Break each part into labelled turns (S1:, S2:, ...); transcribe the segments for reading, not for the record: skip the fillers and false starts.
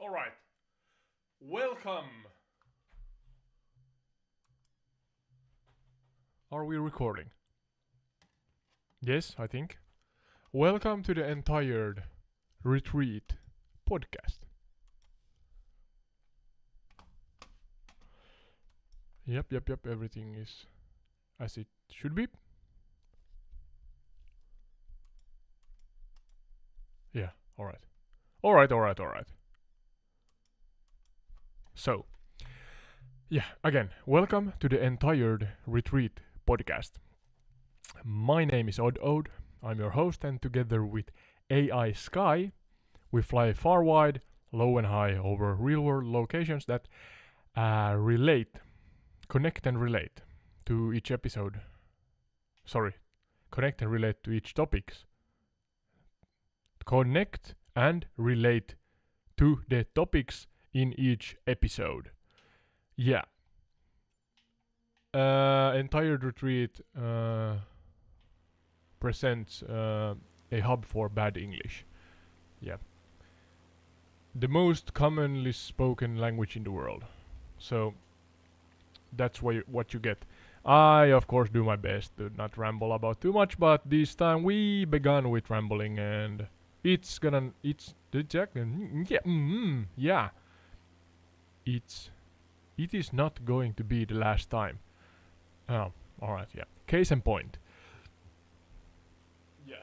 S1: All right. Welcome. Are we recording? Yes, I think. Welcome to the entire retreat podcast. Yep. Everything is as it should be. Yeah, alright. Alright. So, yeah, again, welcome to the entire retreat podcast. My name is Ode. I'm your host, and together with AI Sky, we fly far wide, low and high over real world locations that connect and relate to each episode. Connect and relate to each topics. Connect and relate to the topics in each episode. Yeah. Entire retreat presents a hub for bad English. Yeah. The most commonly spoken language in the world. So that's what you get. I of course do my best to not ramble about too much, but this time we began with rambling, and it is not going to be the last time. Oh, alright, yeah. Case in point. Yeah,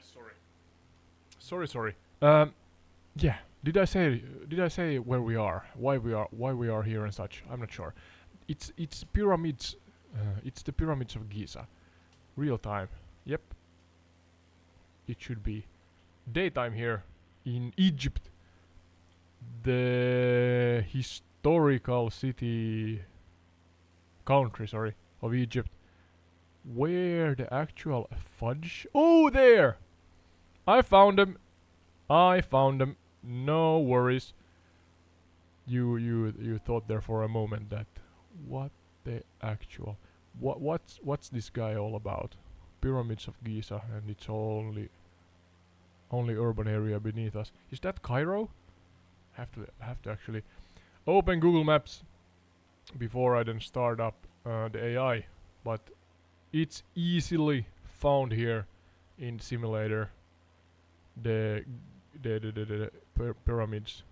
S1: sorry. Yeah. Did I say where we are? Why we are here and such? I'm not sure. It's pyramids. It's the pyramids of Giza. Real time. Yep. It should be daytime here in Egypt. The historical country, of Egypt, where the actual fudge. Oh, there! I found them. No worries. You thought there for a moment that what the actual what's this guy all about? Pyramids of Giza, and it's only urban area beneath us. Is that Cairo? Have to actually open Google Maps before I then start up the AI, but it's easily found here in the simulator. The pyramids.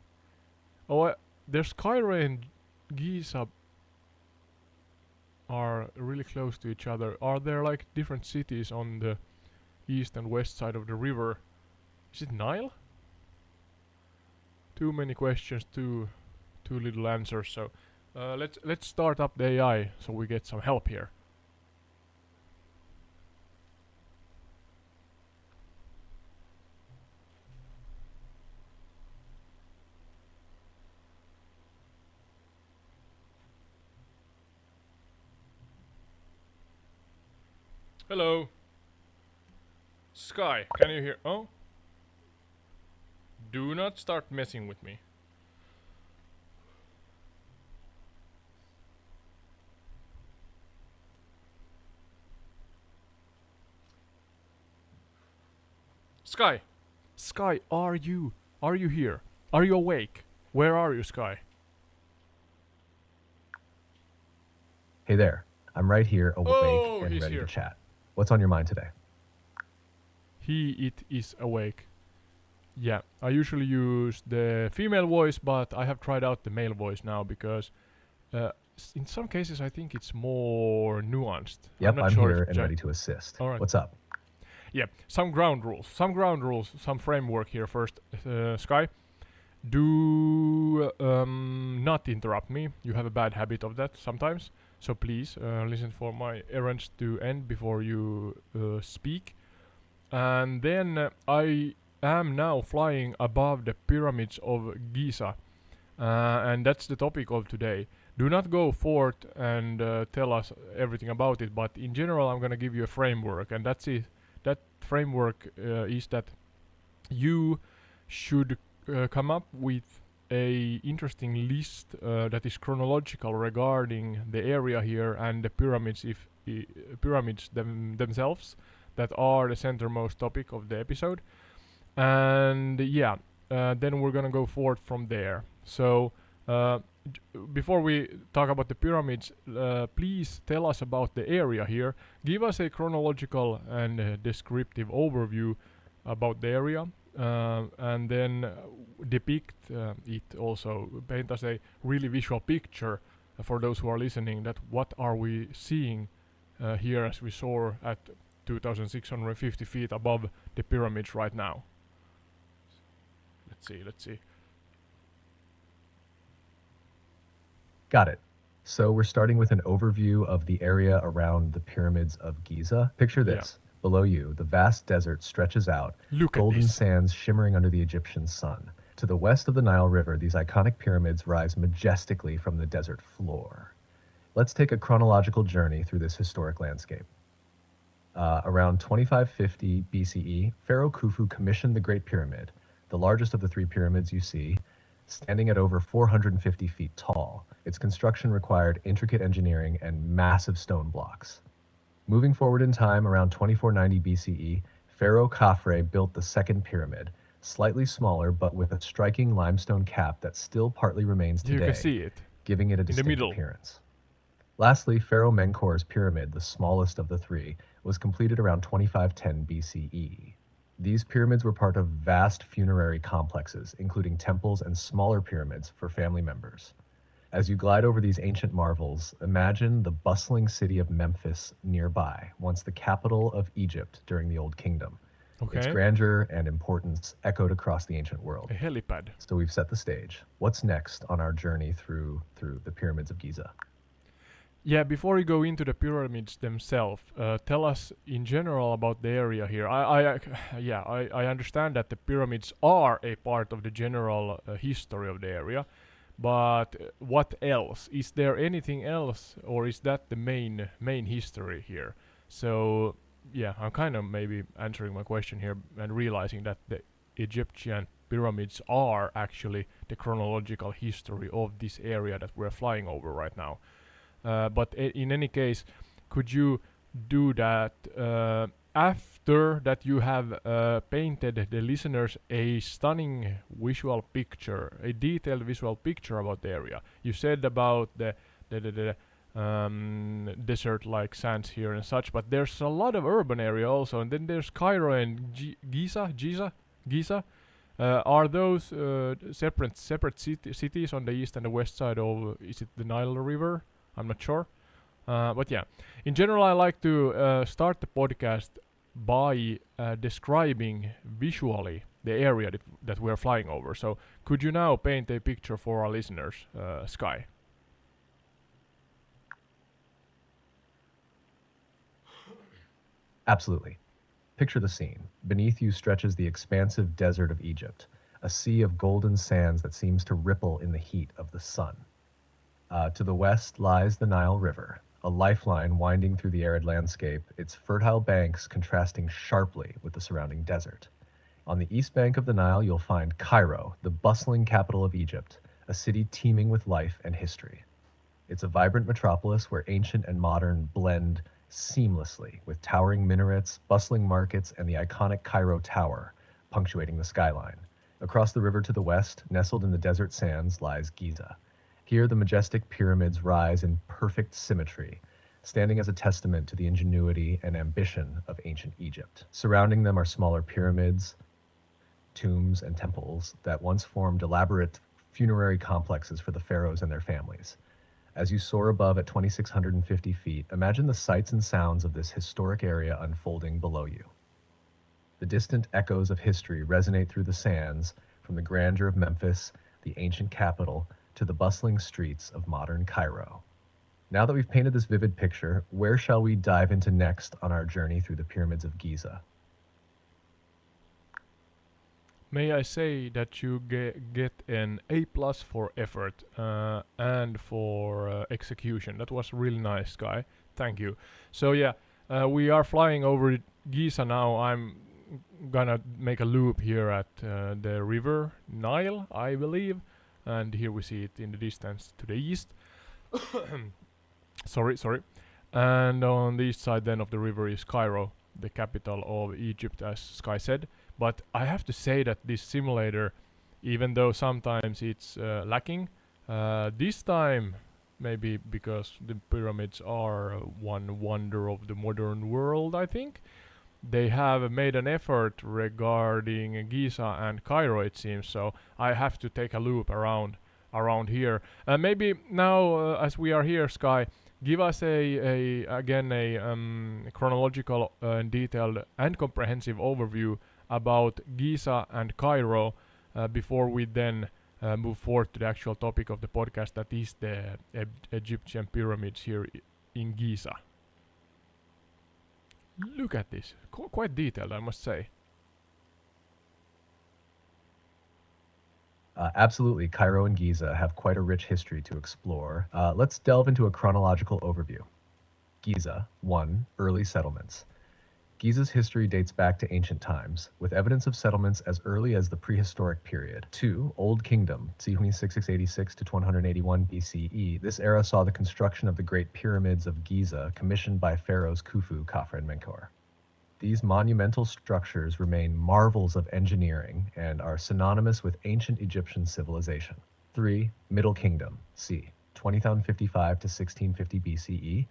S1: Oh, there's Cairo and Giza are really close to each other. Are there like different cities on the east and west side of the river? Is it Nile? Too many questions, too little answers. So let's start up the AI so we get some help here. Hello. Sky, can you hear? Oh? Do not start messing with me. Sky, are you here? Are you awake? Where are you, Sky?
S2: Hey there, I'm right here, awake and
S1: he's
S2: ready
S1: here.
S2: to chat. What's on your mind today?
S1: It is awake. Yeah, I usually use the female voice, but I have tried out the male voice now because in some cases I think it's more nuanced.
S2: Yep, I'm
S1: sure
S2: here and ready to assist.
S1: All right.
S2: What's up?
S1: Yeah, some ground rules, some framework here first. Sky, do not interrupt me. You have a bad habit of that sometimes. So please listen for my errands to end before you speak. And then I am now flying above the pyramids of Giza. And that's the topic of today. Do not go forth and tell us everything about it, but in general I'm gonna give you a framework, and that's it. That framework is that you should come up with a interesting list that is chronological regarding the area here and the pyramids, pyramids themselves, that are the centermost topic of the episode. And yeah, then we're gonna go forth from there. So before we talk about the pyramids, please tell us about the area here. Give us a chronological and descriptive overview about the area, and then depict it also. Paint us a really visual picture for those who are listening. That what are we seeing here as we soar at 2,650 feet above the pyramids right now? Let's see.
S2: Got it. So we're starting with an overview of the area around the pyramids of Giza. Picture
S1: Yeah.
S2: this. Below you, the vast desert stretches out,
S1: Look at
S2: golden
S1: this.
S2: sands shimmering under the Egyptian sun. To the west of the Nile River, these iconic pyramids rise majestically from the desert floor. Let's take a chronological journey through this historic landscape. Around 2550 BCE, Pharaoh Khufu commissioned the Great Pyramid, the largest of the three pyramids you see, standing at over 450 feet tall. Its construction required intricate engineering and massive stone blocks. Moving forward in time, around 2490 BCE, Pharaoh Khafre built the second pyramid, slightly smaller but with a striking limestone cap that still partly remains
S1: You can
S2: today,
S1: see it
S2: giving it a
S1: in the
S2: distinct
S1: middle.
S2: appearance. Lastly, Pharaoh Menkaur's pyramid, the smallest of the three, was completed around 2510 BCE. These pyramids were part of vast funerary complexes, including temples and smaller pyramids for family members. As you glide over these ancient marvels, imagine the bustling city of Memphis nearby, once the capital of Egypt during the Old Kingdom. Its
S1: Okay.
S2: grandeur and importance echoed across the ancient world.
S1: A helipad.
S2: So we've set the stage. What's next on our journey through the pyramids of Giza?
S1: Yeah, before we go into the pyramids themselves, tell us in general about the area here. I understand that the pyramids are a part of the general history of the area, but what else? Is there anything else, or is that the main history here? So yeah, I'm kind of maybe answering my question here and realizing that the Egyptian pyramids are actually the chronological history of this area that we're flying over right now. But in any case, could you do that after that you have painted the listeners a stunning visual picture, a detailed visual picture about the area? You said about the desert-like sands here and such, but there's a lot of urban area also, and then there's Cairo and Giza. Are those separate cities on the east and the west side of, is it the Nile River? I'm not sure. But yeah, in general, I like to start the podcast by describing visually the area that we're flying over. So could you now paint a picture for our listeners, Sky?
S2: Absolutely. Picture the scene. Beneath you stretches the expansive desert of Egypt, a sea of golden sands that seems to ripple in the heat of the sun. To the west lies the Nile River, a lifeline winding through the arid landscape, its fertile banks contrasting sharply with the surrounding desert. On the east bank of the Nile, you'll find Cairo, the bustling capital of Egypt, a city teeming with life and history. It's a vibrant metropolis where ancient and modern blend seamlessly, with towering minarets, bustling markets, and the iconic Cairo Tower punctuating the skyline. Across the river to the west, nestled in the desert sands, lies Giza. Here, the majestic pyramids rise in perfect symmetry, standing as a testament to the ingenuity and ambition of ancient Egypt. Surrounding them are smaller pyramids, tombs, and temples that once formed elaborate funerary complexes for the pharaohs and their families. As you soar above at 2,650 feet, imagine the sights and sounds of this historic area unfolding below you. The distant echoes of history resonate through the sands, from the grandeur of Memphis, the ancient capital, to the bustling streets of modern Cairo. Now that we've painted this vivid picture, where shall we dive into next on our journey through the pyramids of Giza?
S1: May I say that you get an A+ for effort and for execution. That was really nice, Guy. Thank you. So yeah, we are flying over Giza now. I'm gonna make a loop here at the river Nile, I believe, and here we see it in the distance to the east. sorry. And on the east side then of the river is Cairo, the capital of Egypt, as Sky said. But I have to say that this simulator even though sometimes it's lacking. This time, maybe because the pyramids are one wonder of the modern world, I think they have made an effort regarding Giza and Cairo, it seems. So I have to take a loop around here. Maybe now, as we are here, Sky, give us a again a chronological and detailed and comprehensive overview about Giza and Cairo before we then move forward to the actual topic of the podcast, that is the Egyptian pyramids here in Giza. Look at this. Quite detailed, I must say.
S2: Absolutely, Cairo and Giza have quite a rich history to explore. Let's delve into a chronological overview. Giza, 1. Early settlements. Giza's history dates back to ancient times, with evidence of settlements as early as the prehistoric period. 2. Old Kingdom, c. 686 to 181 BCE. This era saw the construction of the Great Pyramids of Giza, commissioned by pharaohs Khufu, Khafre, and Menkaure. These monumental structures remain marvels of engineering and are synonymous with ancient Egyptian civilization. 3. Middle Kingdom, c. 2055 to 1650 BCE.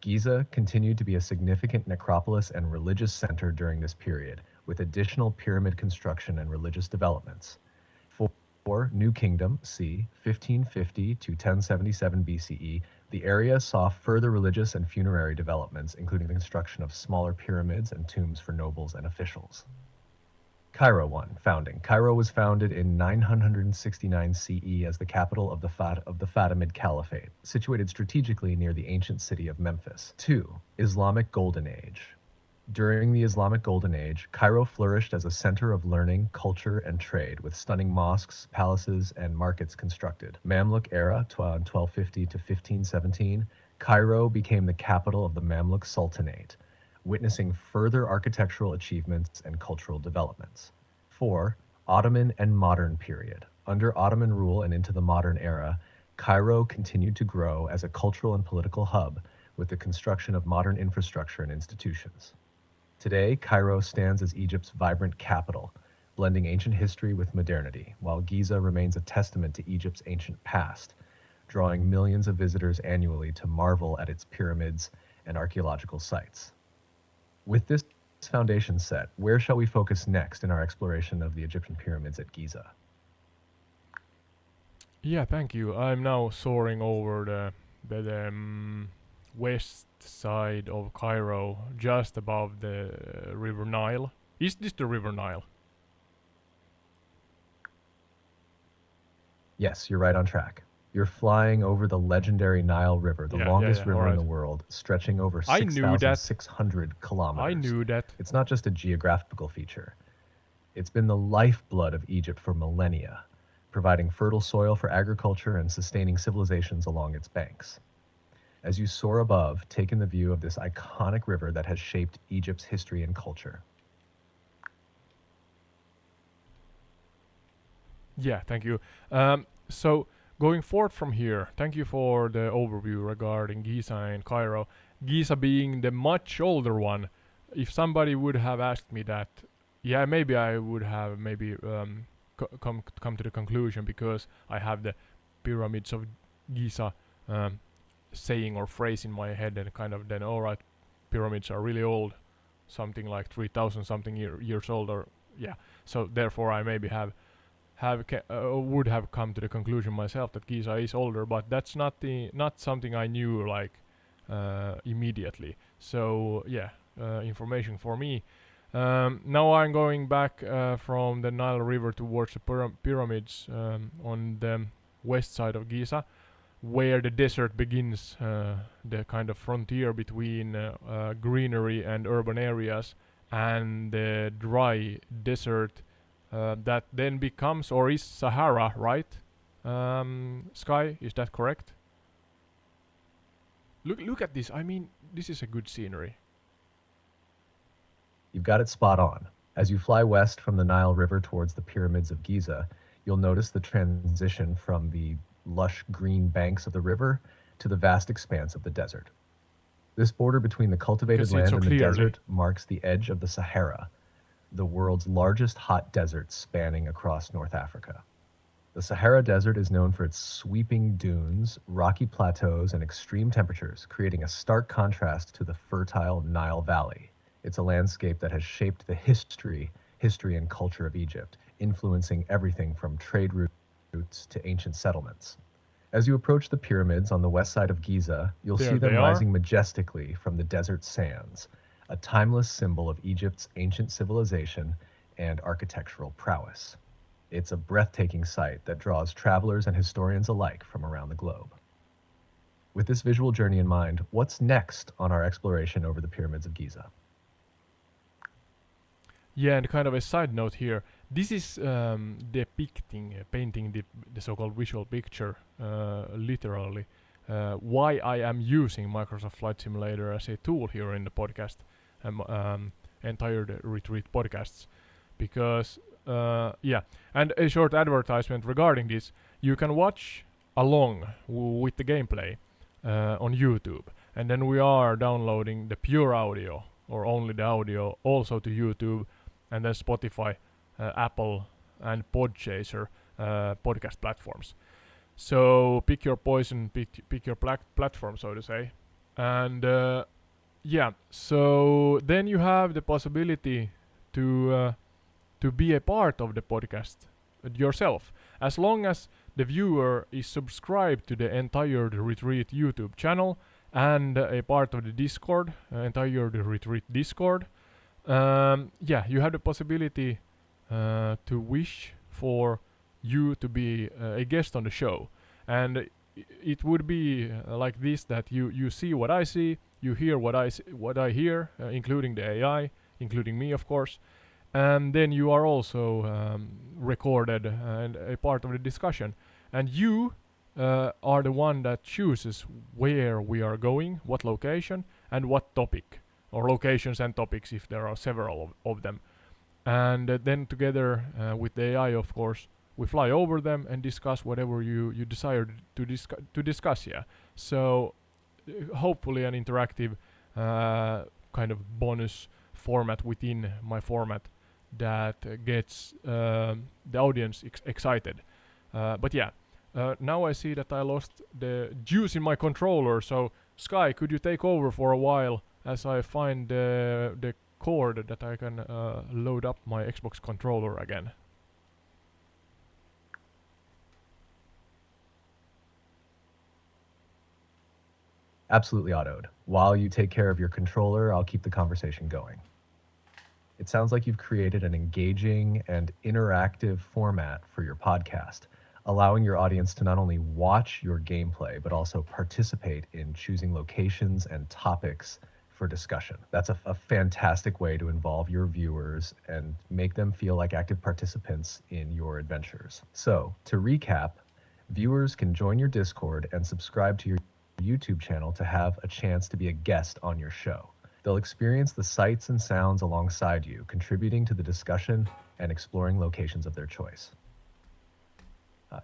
S2: Giza continued to be a significant necropolis and religious center during this period, with additional pyramid construction and religious developments. 4. New Kingdom, c. 1550 to 1077 BCE. The area saw further religious and funerary developments, including the construction of smaller pyramids and tombs for nobles and officials. Cairo 1. Founding. Cairo was founded in 969 CE as the capital of the Fatimid Caliphate, situated strategically near the ancient city of Memphis. 2. Islamic Golden Age. During the Islamic Golden Age, Cairo flourished as a center of learning, culture, and trade, with stunning mosques, palaces, and markets constructed. Mamluk era, 1250 to 1517, Cairo became the capital of the Mamluk Sultanate, witnessing further architectural achievements and cultural developments. 4. Ottoman and modern period. Under Ottoman rule and into the modern era, Cairo continued to grow as a cultural and political hub, with the construction of modern infrastructure and institutions. Today, Cairo stands as Egypt's vibrant capital, blending ancient history with modernity, while Giza remains a testament to Egypt's ancient past, drawing millions of visitors annually to marvel at its pyramids and archaeological sites. With this foundation set, where shall we focus next in our exploration of the Egyptian pyramids at Giza?
S1: Yeah, thank you. I'm now soaring over the west side of Cairo, just above the River Nile. Is this the River Nile?
S2: Yes, you're right on track. You're flying over the legendary Nile River, the longest river in the world, stretching over 6,600 kilometers.
S1: I knew that.
S2: It's not just a geographical feature. It's been the lifeblood of Egypt for millennia, providing fertile soil for agriculture and sustaining civilizations along its banks. As you soar above, take in the view of this iconic river that has shaped Egypt's history and culture.
S1: Yeah, thank you. So going forward from here, thank you for the overview regarding Giza and Cairo. Giza being the much older one. If somebody would have asked me that, yeah, maybe I would have come to the conclusion, because I have the pyramids of Giza saying or phrase in my head, and kind of then, alright, pyramids are really old, something like 3,000 something years old, or yeah. So therefore I maybe would have come to the conclusion myself that Giza is older, but that's not something I knew like immediately. So yeah, information for me. Now I'm going back from the Nile River towards the pyramids on the west side of Giza, where the desert begins, the kind of frontier between greenery and urban areas, and the dry desert that then becomes, or is, Sahara, right? Sky, is that correct? Look at this. I mean, this is a good scenery.
S2: You've got it spot on. As you fly west from the Nile River towards the pyramids of Giza, you'll notice the transition from the lush green banks of the river to the vast expanse of the desert. This border between the cultivated land and the desert marks the edge of the Sahara, the world's largest hot desert spanning across North Africa. The Sahara Desert is known for its sweeping dunes, rocky plateaus, and extreme temperatures, creating a stark contrast to the fertile Nile Valley. It's a landscape that has shaped the history and culture of Egypt, influencing everything from trade routes to ancient settlements. As you approach the pyramids on the west side of Giza, you'll
S1: There
S2: see
S1: they
S2: them
S1: are.
S2: rising majestically from the desert sands, a timeless symbol of Egypt's ancient civilization and architectural prowess. It's a breathtaking sight that draws travelers and historians alike from around the globe. With this visual journey in mind, what's next on our exploration over the pyramids of Giza?
S1: Yeah, and kind of a side note here. This is depicting, painting the so-called visual picture, literally. Why I am using Microsoft Flight Simulator as a tool here in the podcast, entire retreat podcasts, because yeah, and a short advertisement regarding this. You can watch along with the gameplay on YouTube, and then we are downloading the pure audio or only the audio also to YouTube, and then Spotify, Apple, and Podchaser podcast platforms. So pick your poison, pick your platform, so to say, and yeah. So then you have the possibility to be a part of the podcast yourself, as long as the viewer is subscribed to the entire the retreat YouTube channel and a part of the Discord, entire the retreat Discord. Yeah, you have the possibility to wish for you to be a guest on the show, and it would be like this: that you see what I see, you hear what I hear, including the AI, including me, of course, and then you are also recorded and a part of the discussion, and you are the one that chooses where we are going, what location, and what topic, or locations and topics if there are several of them. And then together with the AI, of course, we fly over them and discuss whatever you desire to discuss. Yeah. So hopefully an interactive kind of bonus format within my format that gets the audience excited. But yeah, now I see that I lost the juice in my controller. So Sky, could you take over for a while as I find the cord that I can load up my Xbox controller again?
S2: Absolutely, Ottoed. While you take care of your controller, I'll keep the conversation going. It sounds like you've created an engaging and interactive format for your podcast, allowing your audience to not only watch your gameplay, but also participate in choosing locations and topics for discussion. That's a fantastic way to involve your viewers and make them feel like active participants in your adventures. So, to recap, viewers can join your Discord and subscribe to your YouTube channel to have a chance to be a guest on your show. They'll experience the sights and sounds alongside you, contributing to the discussion and exploring locations of their choice.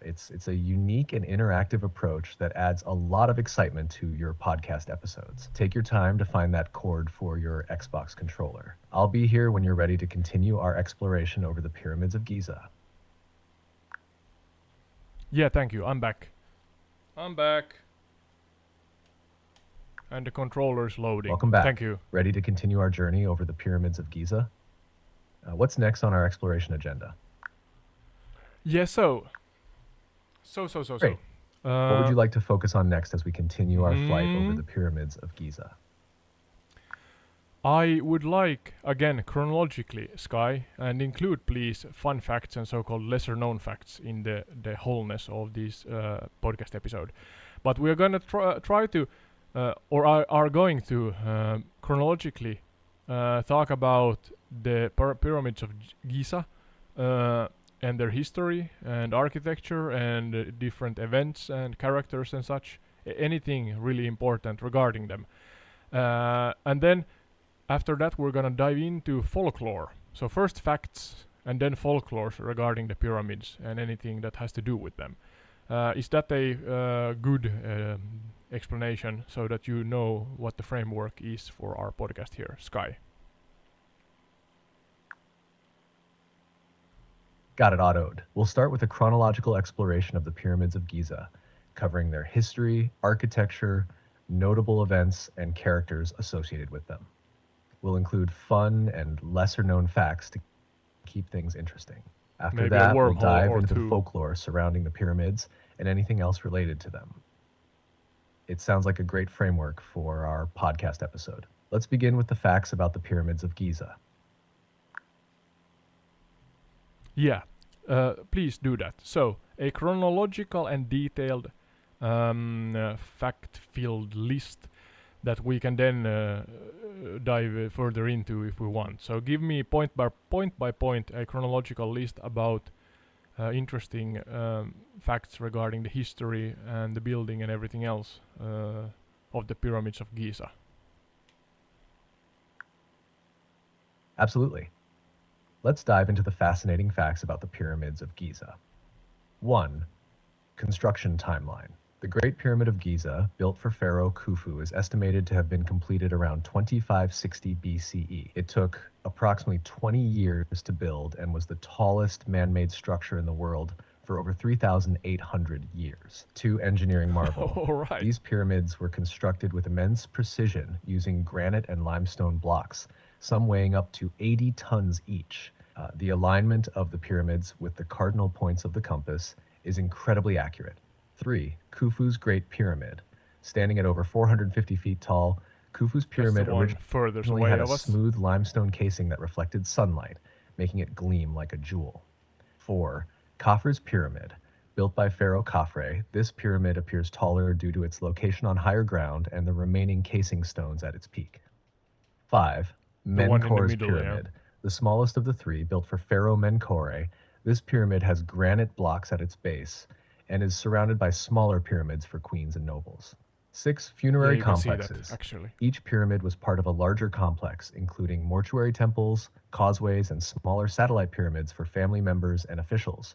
S2: It's a unique and interactive approach that adds a lot of excitement to your podcast episodes. Take your time to find that cord for your Xbox controller. I'll be here when you're ready to continue our exploration over the pyramids of Giza.
S1: Yeah, thank you. I'm back. I'm back. And the controller's loading.
S2: Welcome back.
S1: Thank you.
S2: Ready to continue our journey over the pyramids of Giza? What's next on our exploration agenda?
S1: Yeah, so.
S2: Great. What would you like to focus on next as we continue our flight over the pyramids of Giza?
S1: I would like, again, chronologically, Sky, and include, please, fun facts and so-called lesser-known facts in the wholeness of this podcast episode. But we are going to try to, or are going to, chronologically talk about the pyramids of Giza, and their history and architecture and different events and characters and such. Anything really important regarding them. And then after that we're gonna dive into folklore. So first facts and then folklore regarding the pyramids and anything that has to do with them. Is that a good explanation so that you know what the framework is for our podcast here, Sky?
S2: Got it autoed. We'll start with a chronological exploration of the pyramids of Giza, covering their history, architecture, notable events, and characters associated with them. We'll include fun and lesser known facts to keep things interesting. After
S1: Maybe a
S2: that, we'll
S1: wormhole
S2: dive
S1: or
S2: into the
S1: two.
S2: folklore surrounding the pyramids and anything else related to them. It sounds like a great framework for our podcast episode. Let's begin with the facts about the pyramids of Giza.
S1: Yeah, please do that. So, a chronological and detailed fact-filled list that we can then dive further into if we want. So, give me point by point a chronological list about interesting facts regarding the history and the building and everything else of the pyramids of Giza.
S2: Absolutely. Let's dive into the fascinating facts about the pyramids of Giza. 1. Construction timeline. The Great Pyramid of Giza, built for Pharaoh Khufu, is estimated to have been completed around 2560 BCE. It took approximately 20 years to build and was the tallest man-made structure in the world for over 3,800 years. 2. Engineering marvel.
S1: All right.
S2: These pyramids were constructed with immense precision using granite and limestone blocks, some weighing up to 80 tons each. The alignment of the pyramids with the cardinal points of the compass is incredibly accurate. 3. Khufu's Great Pyramid. Standing at over 450 feet tall, Khufu's pyramid
S1: That's the one
S2: originally
S1: furthest away
S2: had a
S1: of us.
S2: smooth limestone casing that reflected sunlight, making it gleam like a jewel. 4. Khafre's Pyramid. Built by Pharaoh Khafre, this pyramid appears taller due to its location on higher ground and the remaining casing stones at its peak. 5.
S1: The one in the
S2: Menkaur's
S1: middle, yeah.
S2: Pyramid. The smallest of the three, built for Pharaoh Menkaure, this pyramid has granite blocks at its base and is surrounded by smaller pyramids for queens and nobles. 6.
S1: Yeah,
S2: Funerary
S1: you can see that
S2: complexes.
S1: actually.
S2: Each pyramid was part of a larger complex, including mortuary temples, causeways, and smaller satellite pyramids for family members and officials.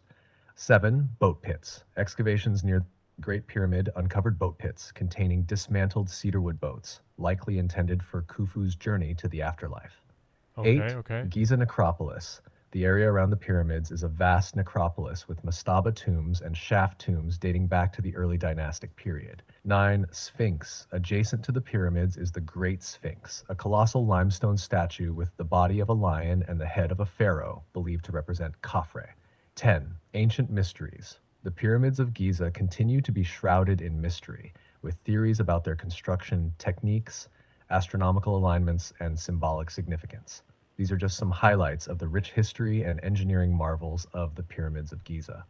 S2: 7. Boat pits. Excavations near the Great Pyramid uncovered boat pits containing dismantled cedarwood boats, likely intended for Khufu's journey to the afterlife. 8.
S1: Okay.
S2: Giza Necropolis. The area around the pyramids is a vast necropolis with mastaba tombs and shaft tombs dating back to the early dynastic period. 9. Sphinx. Adjacent to the pyramids is the Great Sphinx, a colossal limestone statue with the body of a lion and the head of a pharaoh, believed to represent Khafre. 10. Ancient mysteries. The pyramids of Giza continue to be shrouded in mystery, with theories about their construction techniques, astronomical alignments, and symbolic significance. These are just some highlights of the rich history and engineering marvels of the pyramids of Giza.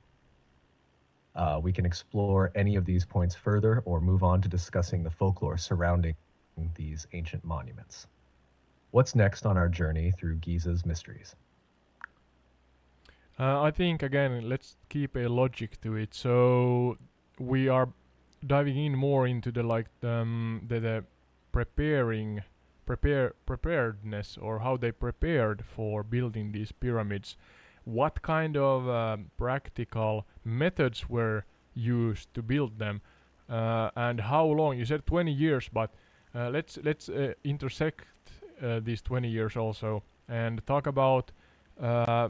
S2: We can explore any of these points further or move on to discussing the folklore surrounding these ancient monuments. What's next on our journey through Giza's mysteries?
S1: I think again, let's keep a logic to it. So we are diving in more into the the preparedness, or how they prepared for building these pyramids. What kind of practical methods were used to build them, and how long? You said 20 years, but let's intersect these 20 years also and talk about uh,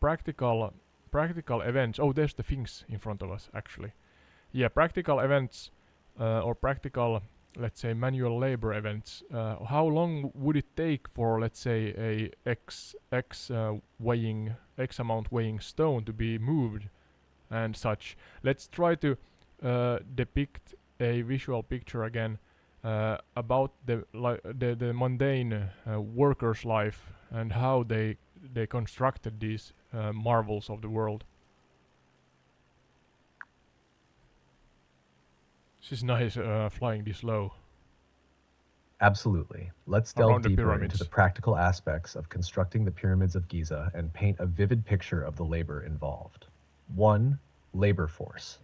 S1: practical events. Oh, there's the things in front of us actually. Yeah, practical events or practical, let's say, manual labor events. How long would it take for, let's say, a x amount weighing stone to be moved and such? Let's try to depict a visual picture again about the mundane worker's life and how they constructed these marvels of the world. This is nice, flying this low
S2: Absolutely. Let's delve
S1: around the
S2: deeper into
S1: pyramids.
S2: the practical aspects of constructing the pyramids of Giza and paint a vivid picture of the labor involved. 1. Labor force.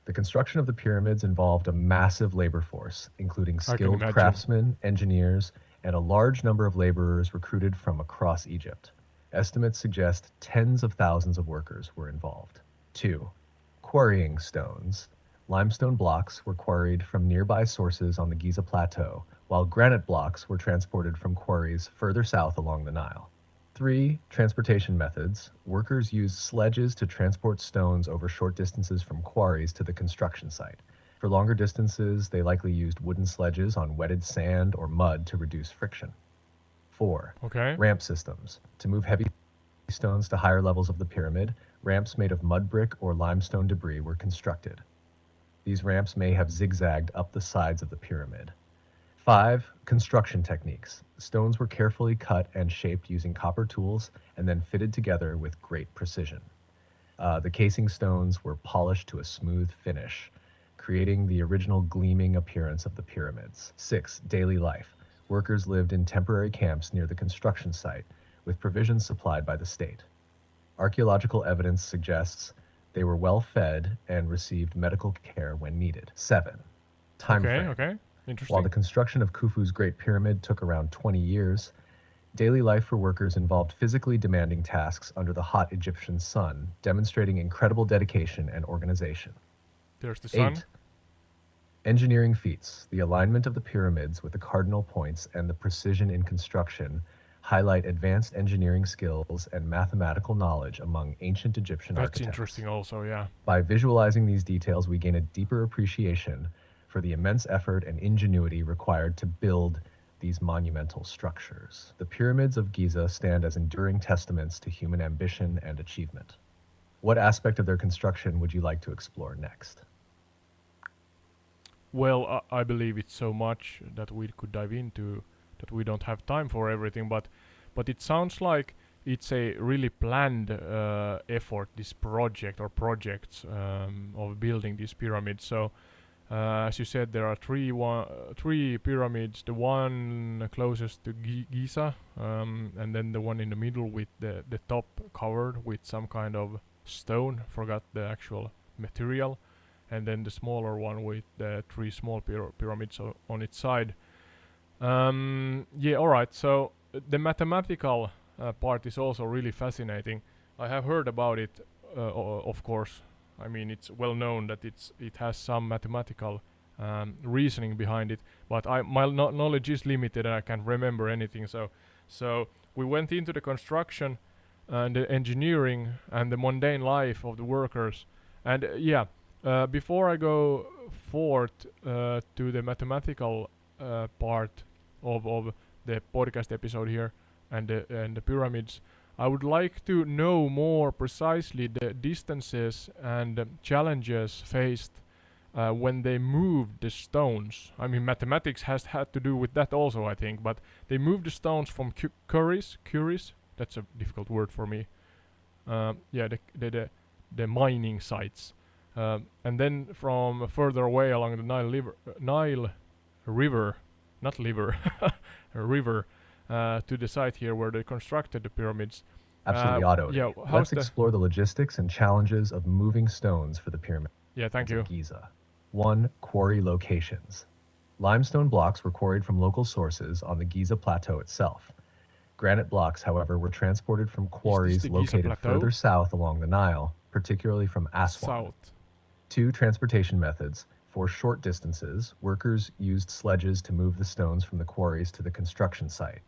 S2: The construction of the pyramids involved a massive labor force, including
S1: I can
S2: skilled
S1: imagine.
S2: craftsmen, engineers, and a large number of laborers recruited from across Egypt. Estimates suggest tens of thousands of workers were involved. 2. Quarrying stones. Limestone blocks were quarried from nearby sources on the Giza Plateau, while granite blocks were transported from quarries further south along the Nile. 3. Transportation methods. Workers used sledges to transport stones over short distances from quarries to the construction site. For longer distances, they likely used wooden sledges on wetted sand or mud to reduce friction. 4.
S1: Okay.
S2: Ramp systems. To move heavy stones to higher levels of the pyramid, ramps made of mud brick or limestone debris were constructed. These ramps may have zigzagged up the sides of the pyramid. 5. Construction techniques. Stones were carefully cut and shaped using copper tools and then fitted together with great precision. The casing stones were polished to a smooth finish, creating the original gleaming appearance of the pyramids. 6. Daily life. Workers lived in temporary camps near the construction site, with provisions supplied by the state. Archaeological evidence suggests they were well fed and received medical care when needed. 7. Time
S1: Okay.
S2: frame.
S1: Okay.
S2: While
S1: Interesting.
S2: the construction of Khufu's Great Pyramid took around 20 years, daily life for workers involved physically demanding tasks under the hot Egyptian sun, demonstrating incredible dedication and organization.
S1: There's the sun.
S2: 8. Engineering feats. The alignment of the pyramids with the cardinal points and the precision in construction highlight advanced engineering skills and mathematical knowledge among ancient Egyptian
S1: That's
S2: architects.
S1: interesting also, yeah.
S2: By visualizing these details, we gain a deeper appreciation for the immense effort and ingenuity required to build these monumental structures. The pyramids of Giza stand as enduring testaments to human ambition and achievement. What aspect of their construction would you like to explore next?
S1: Well, I believe it's so much that we could dive into that we don't have time for everything, but it sounds like it's a really planned effort, this project or projects of building these pyramids. So as you said, there are three pyramids. The one closest to Giza, and then the one in the middle with the top covered with some kind of stone. Forgot the actual material, and then the smaller one with the three small pyramids on its side. Yeah, all right. So the mathematical part is also really fascinating. I have heard about it, of course. I mean, it's well known that it has some mathematical reasoning behind it, but my knowledge is limited and I can't remember anything. So we went into the construction and the engineering and the mundane life of the workers, and yeah. Before I go forth to the mathematical part of the podcast episode here and the pyramids, I would like to know more precisely the distances and challenges faced when they moved the stones. I mean, mathematics has had to do with that also, I think, but they moved the stones from quarries. That's a difficult word for me. Yeah, the mining sites. And then from further away along the Nile River, not liver, river, to the site here where they constructed the pyramids.
S2: Absolutely, Otto.
S1: Yeah,
S2: Let's explore the logistics and challenges of moving stones for the pyramids
S1: Yeah, thank you.
S2: of Giza. 1. Quarry locations. Limestone blocks were quarried from local sources on the Giza plateau itself. Granite blocks, however, were transported from quarries located further south along the Nile, particularly from Aswan.
S1: South.
S2: 2. Transportation methods. For short distances, workers used sledges to move the stones from the quarries to the construction site.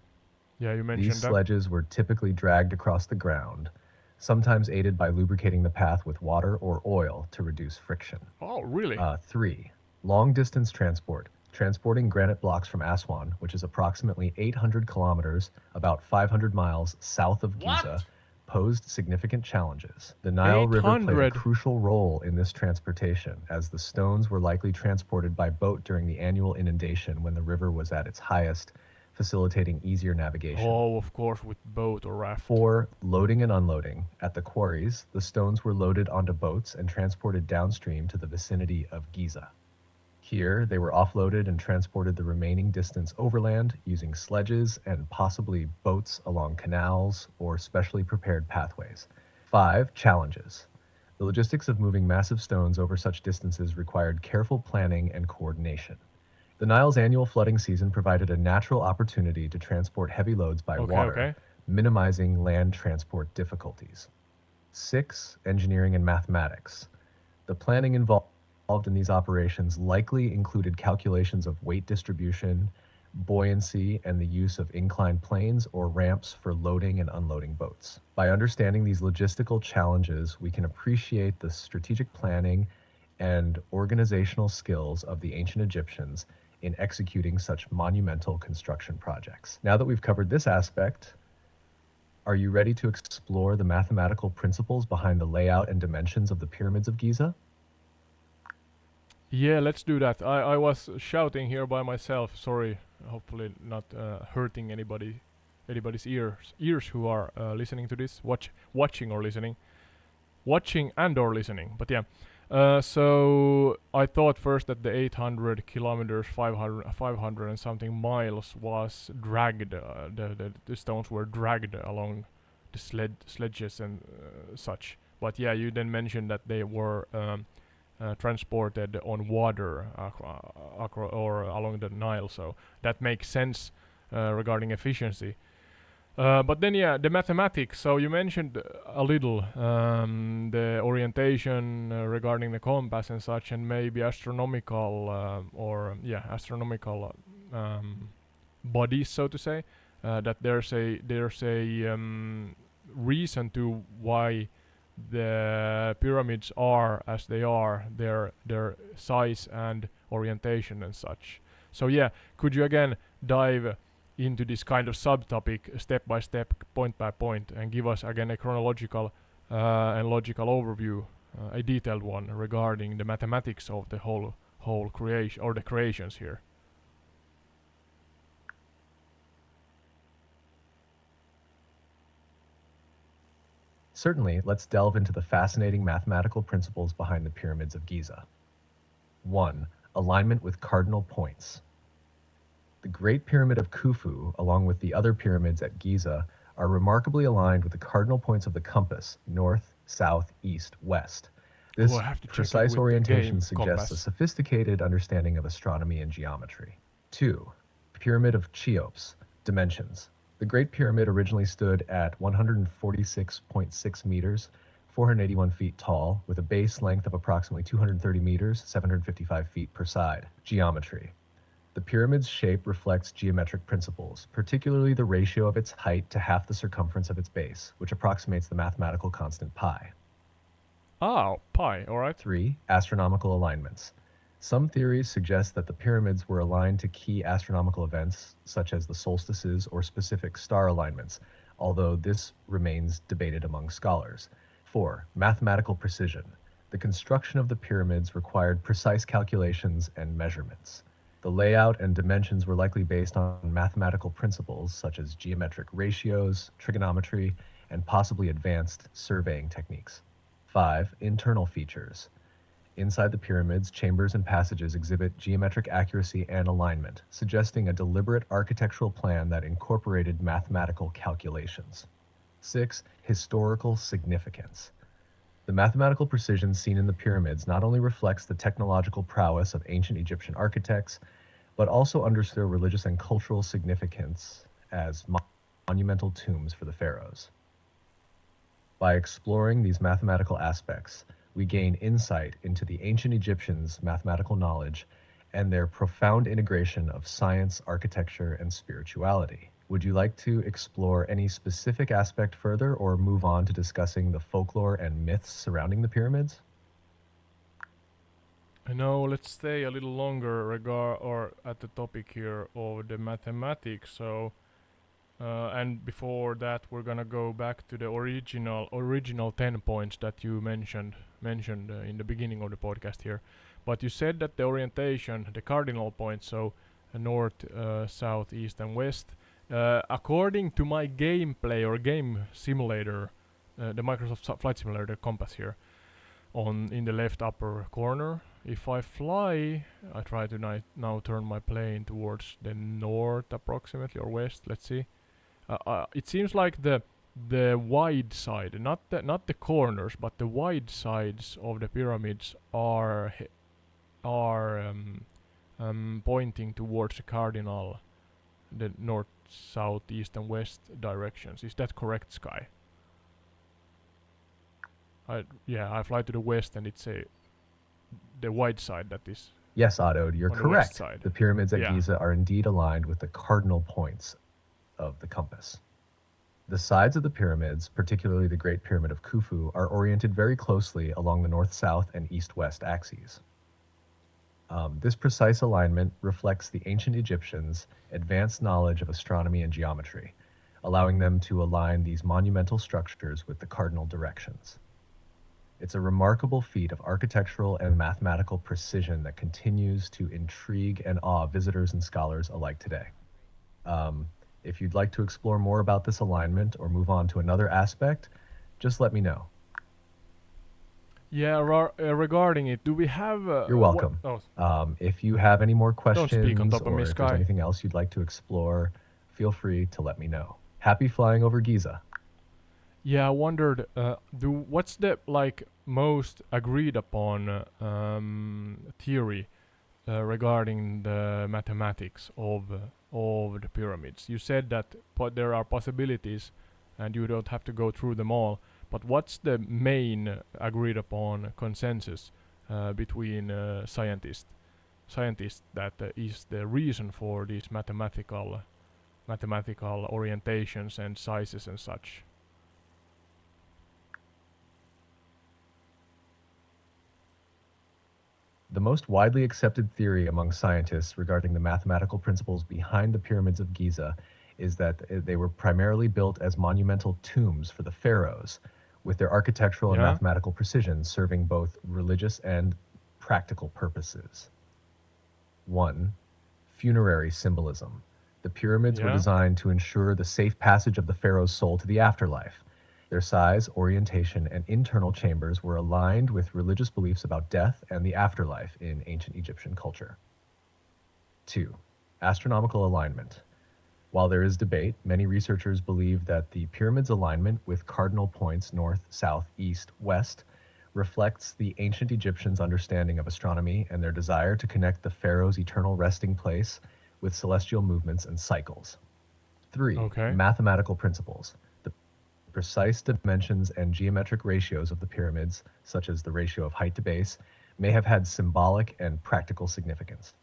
S1: Yeah, you mentioned
S2: These
S1: that.
S2: sledges were typically dragged across the ground, sometimes aided by lubricating the path with water or oil to reduce friction.
S1: Oh, really?
S2: 3. Long distance transport. Transporting granite blocks from Aswan, which is approximately 800 kilometers, about 500 miles south of Giza, posed significant challenges. The Nile River played a crucial role in this transportation, as the stones were likely transported by boat during the annual inundation when the river was at its highest, facilitating easier navigation.
S1: Oh, of course, with boat or raft.
S2: 4. Loading and unloading. At the quarries, the stones were loaded onto boats and transported downstream to the vicinity of Giza. Here, they were offloaded and transported the remaining distance overland using sledges and possibly boats along canals or specially prepared pathways. 5. Challenges. The logistics of moving massive stones over such distances required careful planning and coordination. The Nile's annual flooding season provided a natural opportunity to transport heavy loads by water, minimizing land transport difficulties. 6. Engineering and mathematics. The planning involved in these operations likely included calculations of weight distribution, buoyancy, and the use of inclined planes or ramps for loading and unloading boats. By understanding these logistical challenges, we can appreciate the strategic planning and organizational skills of the ancient Egyptians in executing such monumental construction projects. Now that we've covered this aspect, are you ready to explore the mathematical principles behind the layout and dimensions of the pyramids of Giza?
S1: Yeah, let's do that. I was shouting here by myself. Sorry, hopefully not hurting anybody's ears who are listening to this, watching or listening, watching and or listening. But yeah, so I thought first that the 800 kilometers, 500 and something miles was dragged. The stones were dragged along the sledges and such. But yeah, you then mentioned that they were transported on water or along the Nile, so that makes sense regarding efficiency. But then, yeah, the mathematics. So you mentioned a little the orientation regarding the compass and such, and maybe astronomical astronomical bodies, so to say. That there's a reason to why the pyramids are as they are, their size and orientation and such. So yeah, could you again dive into this kind of subtopic step by step, point by point, and give us again a chronological and logical overview, a detailed one regarding the mathematics of the whole creation or the creations here?
S2: Certainly, let's delve into the fascinating mathematical principles behind the pyramids of Giza. 1. Alignment with cardinal points. The Great Pyramid of Khufu, along with the other pyramids at Giza, are remarkably aligned with the cardinal points of the compass, north, south, east, west.
S1: Oh,
S2: This
S1: I have to check it
S2: precise
S1: with the
S2: orientation
S1: game
S2: suggests a
S1: compass.
S2: sophisticated understanding of astronomy and geometry. 2. Pyramid of Cheops. Dimensions. The Great Pyramid originally stood at 146.6 meters, 481 feet tall, with a base length of approximately 230 meters, 755 feet per side. Geometry. The pyramid's shape reflects geometric principles, particularly the ratio of its height to half the circumference of its base, which approximates the mathematical constant pi.
S1: Ah, pi, alright.
S2: 3. Astronomical alignments. Some theories suggest that the pyramids were aligned to key astronomical events, such as the solstices or specific star alignments, although this remains debated among scholars. 4. Mathematical precision. The construction of the pyramids required precise calculations and measurements. The layout and dimensions were likely based on mathematical principles such as geometric ratios, trigonometry, and possibly advanced surveying techniques. 5. Internal features. Inside the pyramids, chambers and passages exhibit geometric accuracy and alignment, suggesting a deliberate architectural plan that incorporated mathematical calculations. 6. Historical significance. The mathematical precision seen in the pyramids not only reflects the technological prowess of ancient Egyptian architects, but also underscores their religious and cultural significance as monumental tombs for the pharaohs. By exploring these mathematical aspects, we gain insight into the ancient Egyptians' mathematical knowledge and their profound integration of science, architecture, and spirituality. Would you like to explore any specific aspect further or move on to discussing the folklore and myths surrounding the pyramids?
S1: No, let's stay a little longer at the topic here of the mathematics. So, and before that, we're gonna go back to the original 10 points that you mentioned in the beginning of the podcast here. But you said that the orientation, the cardinal points, so north, south, east, and west. According to my gameplay or game simulator, the Microsoft Flight Simulator compass here, in the left upper corner. If I fly, I try to now turn my plane towards the north approximately, or west. Let's see. It seems like the wide side, not the corners, but the wide sides of the pyramids are pointing towards the cardinal, the north, south, east, and west directions. Is that correct, Sky? I fly to the west, and it's the wide side that is
S2: Yes, Otto, you're
S1: on the west
S2: correct.
S1: side.
S2: The pyramids at
S1: Yeah.
S2: Giza are indeed aligned with the cardinal points of the compass. The sides of the pyramids, particularly the Great Pyramid of Khufu, are oriented very closely along the north-south and east-west axes. This precise alignment reflects the ancient Egyptians' advanced knowledge of astronomy and geometry, allowing them to align these monumental structures with the cardinal directions. It's a remarkable feat of architectural and mathematical precision that continues to intrigue and awe visitors and scholars alike today. Um, if you'd like to explore more about this alignment or move on to another aspect, just let me know.
S1: Yeah, regarding it, do we have
S2: You're
S1: what?
S2: welcome.
S1: Oh,
S2: If you have any more
S1: don't speak on
S2: questions
S1: top of me,
S2: or if there's
S1: Sky.
S2: anything else you'd like to explore, feel free to let me know. Happy flying over Giza.
S1: Yeah, I wondered, do what's the like most agreed upon theory regarding the mathematics of the pyramids? You said that there are possibilities, and you don't have to go through them all. But what's the main agreed upon consensus between scientists that is the reason for these mathematical orientations and sizes and such?
S2: The most widely accepted theory among scientists regarding the mathematical principles behind the pyramids of Giza is that they were primarily built as monumental tombs for the pharaohs, with their architectural and
S1: Yeah,
S2: mathematical precision serving both religious and practical purposes. 1. Funerary symbolism. The pyramids were
S1: yeah.
S2: designed to ensure the safe passage of the pharaoh's soul to the afterlife. Their size, orientation, and internal chambers were aligned with religious beliefs about death and the afterlife in ancient Egyptian culture. 2. Astronomical alignment. While there is debate, many researchers believe that the pyramid's alignment with cardinal points north, south, east, west reflects the ancient Egyptians' understanding of astronomy and their desire to connect the pharaoh's eternal resting place with celestial movements and cycles. 3.
S1: Okay.
S2: Mathematical principles. The precise dimensions and geometric ratios of the pyramids, such as the ratio of height to base, may have had symbolic and practical significance.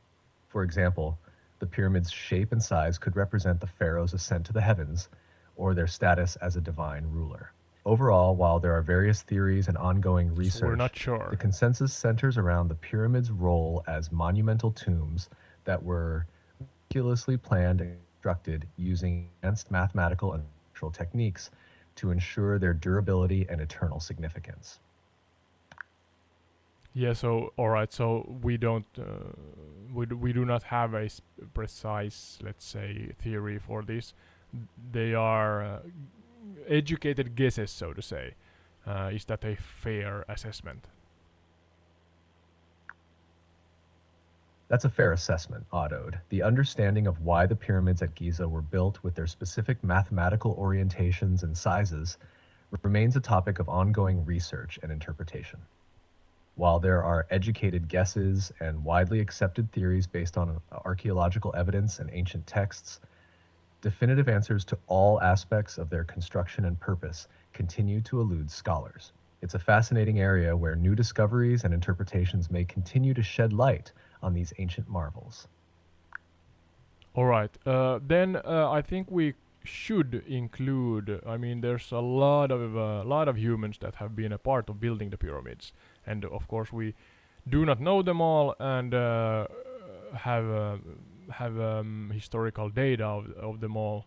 S2: For example, the pyramid's shape and size could represent the pharaoh's ascent to the heavens or their status as a divine ruler. Overall, while there are various theories and ongoing
S1: So we're not
S2: research, the
S1: sure.
S2: consensus centers around the pyramid's role as monumental tombs that were meticulously planned and constructed using advanced mathematical and structural techniques to ensure their durability and eternal significance.
S1: Yeah. So all right. So we don't. We do not have a precise, let's say, theory for this. They are educated guesses, so to say. Is that a fair assessment?
S2: That's a fair assessment, Otto. The understanding of why the pyramids at Giza were built with their specific mathematical orientations and sizes remains a topic of ongoing research and interpretation. While there are educated guesses and widely accepted theories based on archaeological evidence and ancient texts, definitive answers to all aspects of their construction and purpose continue to elude scholars. It's a fascinating area where new discoveries and interpretations may continue to shed light on these ancient marvels.
S1: All right. Then I think we should include. I mean, there's a lot of humans that have been a part of building the pyramids, and of course we do not know them all and have historical data of them all.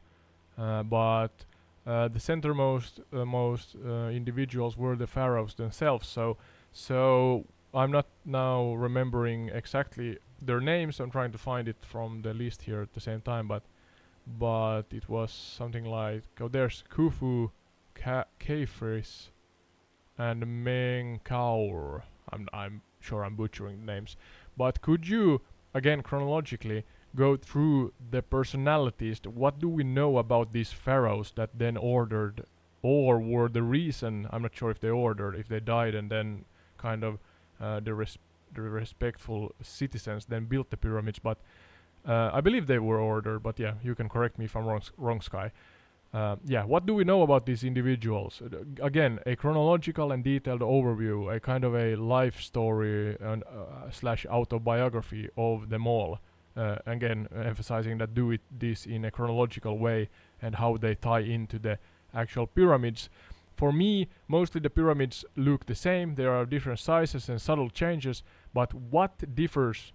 S1: But the centermost most individuals were the pharaohs themselves. So I'm not now remembering exactly their names. I'm trying to find it from the list here at the same time, but it was something like, oh, there's Khufu, Khafre, and Menkaure. I'm sure I'm butchering the names, but could you again chronologically go through the personalities? What do we know about these pharaohs that then ordered, or were the reason? I'm not sure if they ordered, if they died, and then kind of the respectful citizens then built the pyramids. But I believe they were ordered. But yeah, you can correct me if I'm wrong, Sky. Yeah, what do we know about these individuals? Again, a chronological and detailed overview, a kind of a life story and slash autobiography of them all. Again, emphasizing that this in a chronological way and how they tie into the actual pyramids. For me, mostly the pyramids look the same. There are different sizes and subtle changes, but what differs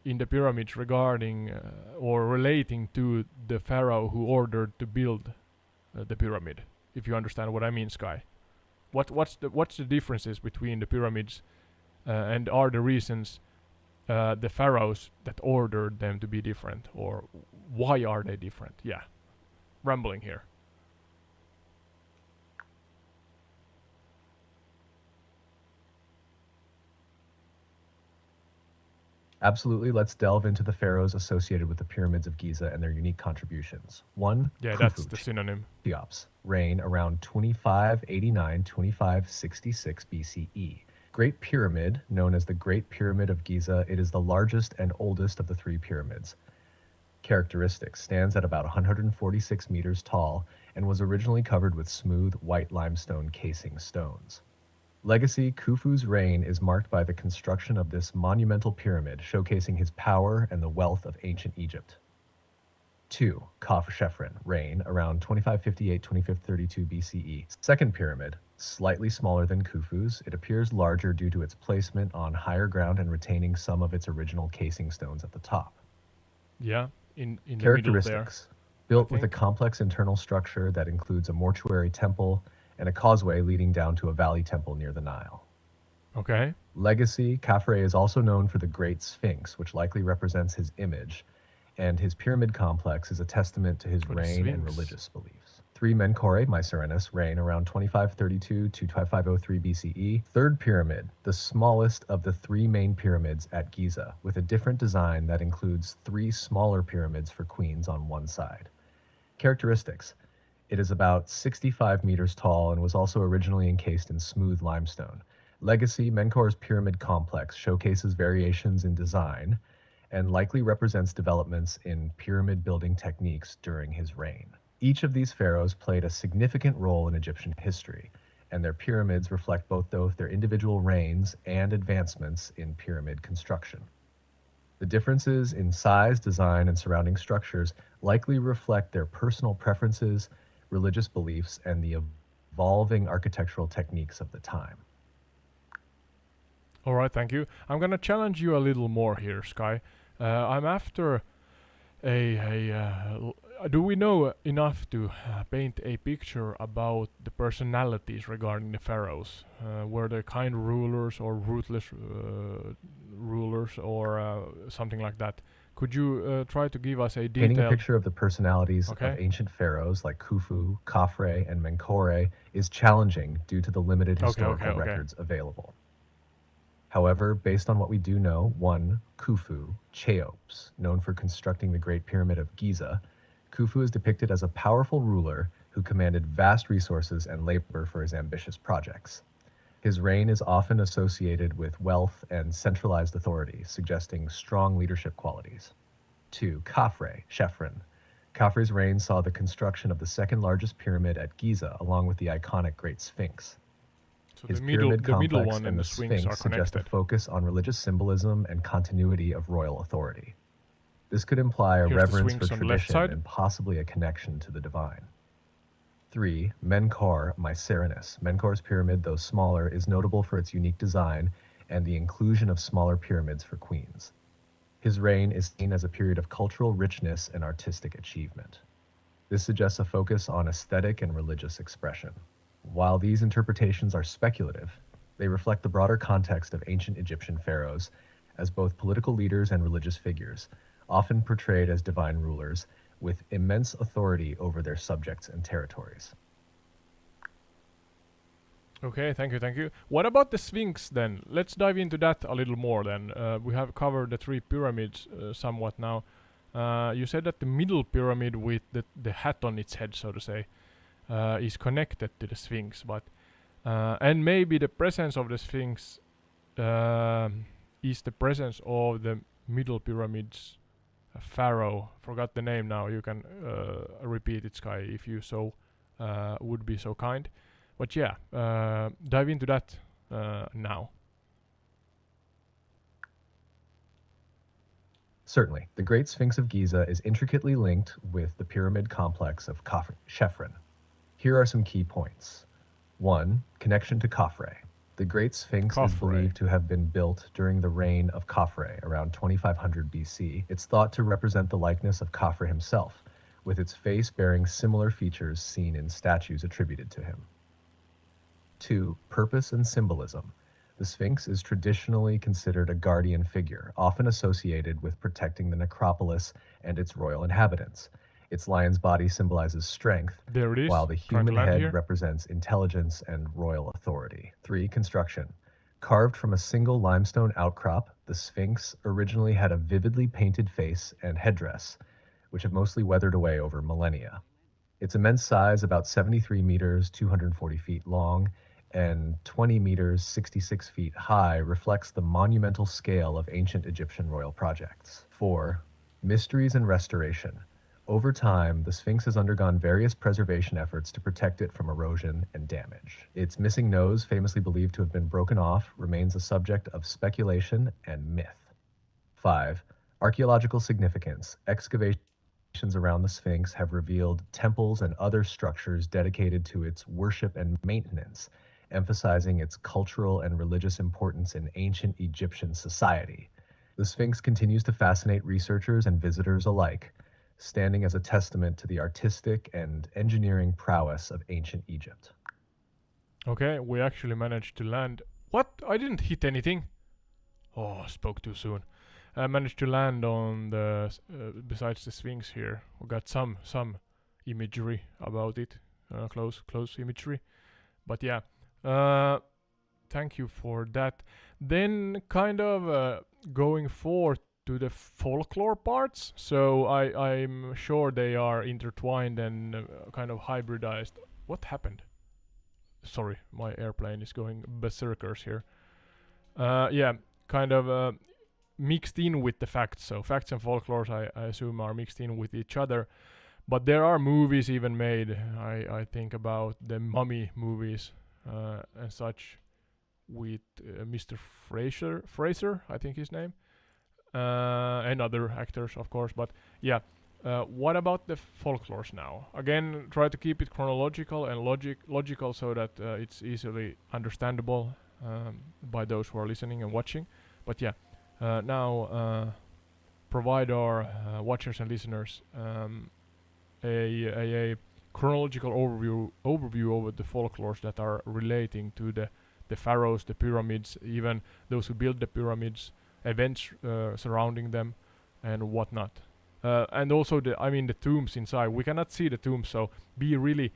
S1: in the pyramids regarding or relating to the pharaoh who ordered to build the pyramid? If you understand what I mean, Sky. What's the differences between the pyramids and are the reasons the pharaohs that ordered them to be different, or why are they different? Yeah, rambling here.
S2: Absolutely, let's delve into the pharaohs associated with the pyramids of Giza and their unique contributions. 1.
S1: Yeah, that's
S2: Khufu,
S1: the synonym.
S2: Cheops, reign around 2589-2566 BCE. Great Pyramid, known as the Great Pyramid of Giza, it is the largest and oldest of the three pyramids. Characteristics: stands at about 146 meters tall and was originally covered with smooth white limestone casing stones. Legacy: Khufu's reign is marked by the construction of this monumental pyramid, showcasing his power and the wealth of ancient Egypt. 2. Khafre reign around 2558-2532 BCE. Second pyramid, slightly smaller than Khufu's. It appears larger due to its placement on higher ground and retaining some of its original casing stones at the top.
S1: Yeah, in the middle there.
S2: Characteristics: built with a complex internal structure that includes a mortuary temple and a causeway leading down to a valley temple near the Nile.
S1: Okay.
S2: Legacy: Khafre is also known for the Great Sphinx, which likely represents his image, and his pyramid complex is a testament to his reign and religious beliefs. 3. Menkaure, Mycerinus, reign around 2532 to 2503 BCE. Third pyramid, the smallest of the three main pyramids at Giza, with a different design that includes 3 smaller pyramids for queens on one side. Characteristics: it is about 65 meters tall and was also originally encased in smooth limestone. Legacy: Menkaure's pyramid complex showcases variations in design and likely represents developments in pyramid building techniques during his reign. Each of these pharaohs played a significant role in Egyptian history, and their pyramids reflect both their individual reigns and advancements in pyramid construction. The differences in size, design, and surrounding structures likely reflect their personal preferences, religious beliefs, and the evolving architectural techniques of the time.
S1: All right, thank you. I'm gonna challenge you a little more here, Sky. I'm after do we know enough to paint a picture about the personalities regarding the pharaohs? Were they kind rulers or ruthless rulers or something like that? Could you try to give us a detailed...
S2: Painting a picture of the personalities of ancient pharaohs like Khufu, Khafre, and Menkaure is challenging due to the limited historical records available. However, based on what we do know, 1. Khufu, Cheops, known for constructing the Great Pyramid of Giza. Khufu is depicted as a powerful ruler who commanded vast resources and labor for his ambitious projects. His reign is often associated with wealth and centralized authority, suggesting strong leadership qualities. 2. Khafre, Chefren. Khafre's reign saw the construction of the second largest pyramid at Giza, along with the iconic Great Sphinx.
S1: So
S2: his
S1: the
S2: pyramid
S1: middle
S2: complex
S1: one
S2: and the Sphinx suggest a focus on religious symbolism and continuity of royal authority. This could imply a reverence for tradition and possibly a connection to the divine. 3. Menkaure, Mycerinus. Menkaure's pyramid, though smaller, is notable for its unique design and the inclusion of smaller pyramids for queens. His reign is seen as a period of cultural richness and artistic achievement. This suggests a focus on aesthetic and religious expression. While these interpretations are speculative, they reflect the broader context of ancient Egyptian pharaohs as both political leaders and religious figures, often portrayed as divine rulers with immense authority over their subjects and territories.
S1: Okay, thank you. What about the Sphinx then? Let's dive into that a little more then. We have covered the three pyramids somewhat now. You said that the middle pyramid with the hat on its head, so to say, is connected to the Sphinx, but and maybe the presence of the Sphinx is the presence of the middle pyramid's pharaoh. Forgot the name now. You can repeat it, Sky, if you so would be so kind. But yeah, dive into that now.
S2: Certainly. The Great Sphinx of Giza is intricately linked with the pyramid complex of Chephren. Here are some key points. 1. Connection to Khafre. The Great Sphinx is
S1: Khafre.
S2: believed to have been built during the reign of Khafre around 2500 BC. It's thought to represent the likeness of Khafre himself, with its face bearing similar features seen in statues attributed to him. 2. Purpose and symbolism. The Sphinx is traditionally considered a guardian figure, often associated with protecting the necropolis and its royal inhabitants. Its lion's body symbolizes strength,
S1: There it
S2: while
S1: is.
S2: the
S1: Trying to
S2: human
S1: land
S2: head
S1: here.
S2: represents intelligence and royal authority. 3. Construction. Carved from a single limestone outcrop, the Sphinx originally had a vividly painted face and headdress, which have mostly weathered away over millennia. Its immense size, about 73 meters, 240 feet long, and 20 meters, 66 feet high, reflects the monumental scale of ancient Egyptian royal projects. 4. Mysteries and restoration. Over time, the Sphinx has undergone various preservation efforts to protect it from erosion and damage. Its missing nose, famously believed to have been broken off, remains a subject of speculation and myth. 5. Archaeological significance. Excavations around the Sphinx have revealed temples and other structures dedicated to its worship and maintenance, emphasizing its cultural and religious importance in ancient Egyptian society. The Sphinx continues to fascinate researchers and visitors alike, standing as a testament to the artistic and engineering prowess of ancient Egypt.
S1: Okay, we actually managed to land. What? I didn't hit anything. Oh, spoke too soon. I managed to land on the besides the Sphinx here. We got some imagery about it, close imagery. But yeah, uh, thank you for that. Then kind of going forth to the folklore parts. So I'm sure they are intertwined and kind of hybridized. What happened? Sorry, my airplane is going berserkers here. Yeah, kind of mixed in with the facts. So facts and folklore, I assume, are mixed in with each other. But there are movies even made. I think about the Mummy movies and such with Mr. Fraser, I think his name, and other actors, of course. But yeah, what about the folklores now? Again, try to keep it chronological and logical so that it's easily understandable by those who are listening and watching. But yeah, now provide our watchers and listeners a chronological overview over the folklores that are relating to the pharaohs, the pyramids, even those who built the pyramids, events surrounding them, and whatnot. And also the tombs inside. We cannot see the tombs, so be really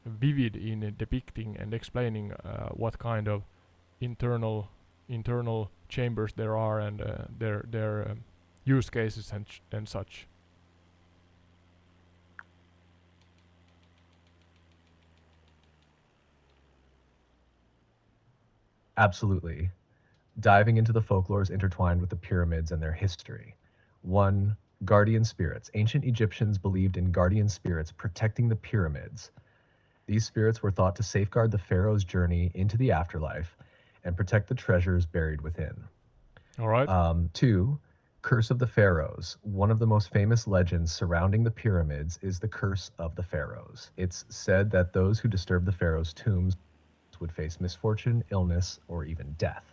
S1: vivid in depicting and explaining what kind of internal chambers there are and their use cases and such.
S2: Absolutely. Diving into the folklores intertwined with the pyramids and their history. 1. Guardian spirits. Ancient Egyptians believed in guardian spirits protecting the pyramids. These spirits were thought to safeguard the pharaoh's journey into the afterlife and protect the treasures buried within.
S1: All right.
S2: 2. Curse of the Pharaohs. One of the most famous legends surrounding the pyramids is the Curse of the Pharaohs. It's said that those who disturb the pharaoh's tombs would face misfortune, illness, or even death.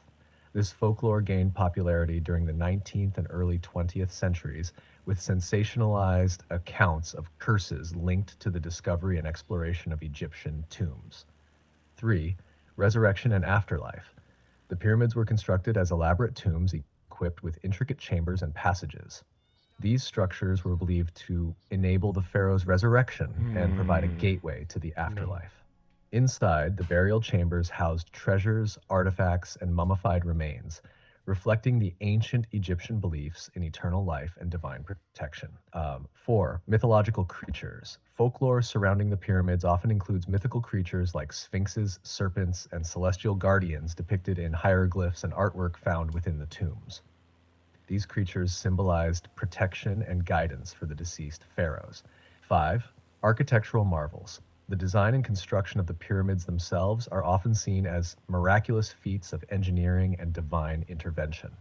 S2: This folklore gained popularity during the 19th and early 20th centuries with sensationalized accounts of curses linked to the discovery and exploration of Egyptian tombs. 3. Resurrection and afterlife. The pyramids were constructed as elaborate tombs equipped with intricate chambers and passages. These structures were believed to enable the pharaoh's resurrection and provide a gateway to the
S1: No.
S2: afterlife. Inside, the burial chambers housed treasures, artifacts, and mummified remains, reflecting the ancient Egyptian beliefs in eternal life and divine protection. 4. Mythological creatures. Folklore surrounding the pyramids often includes mythical creatures like sphinxes, serpents, and celestial guardians depicted in hieroglyphs and artwork found within the tombs. These creatures symbolized protection and guidance for the deceased pharaohs. 5. Architectural marvels. The design and construction of the pyramids themselves are often seen as miraculous feats of engineering and divine intervention.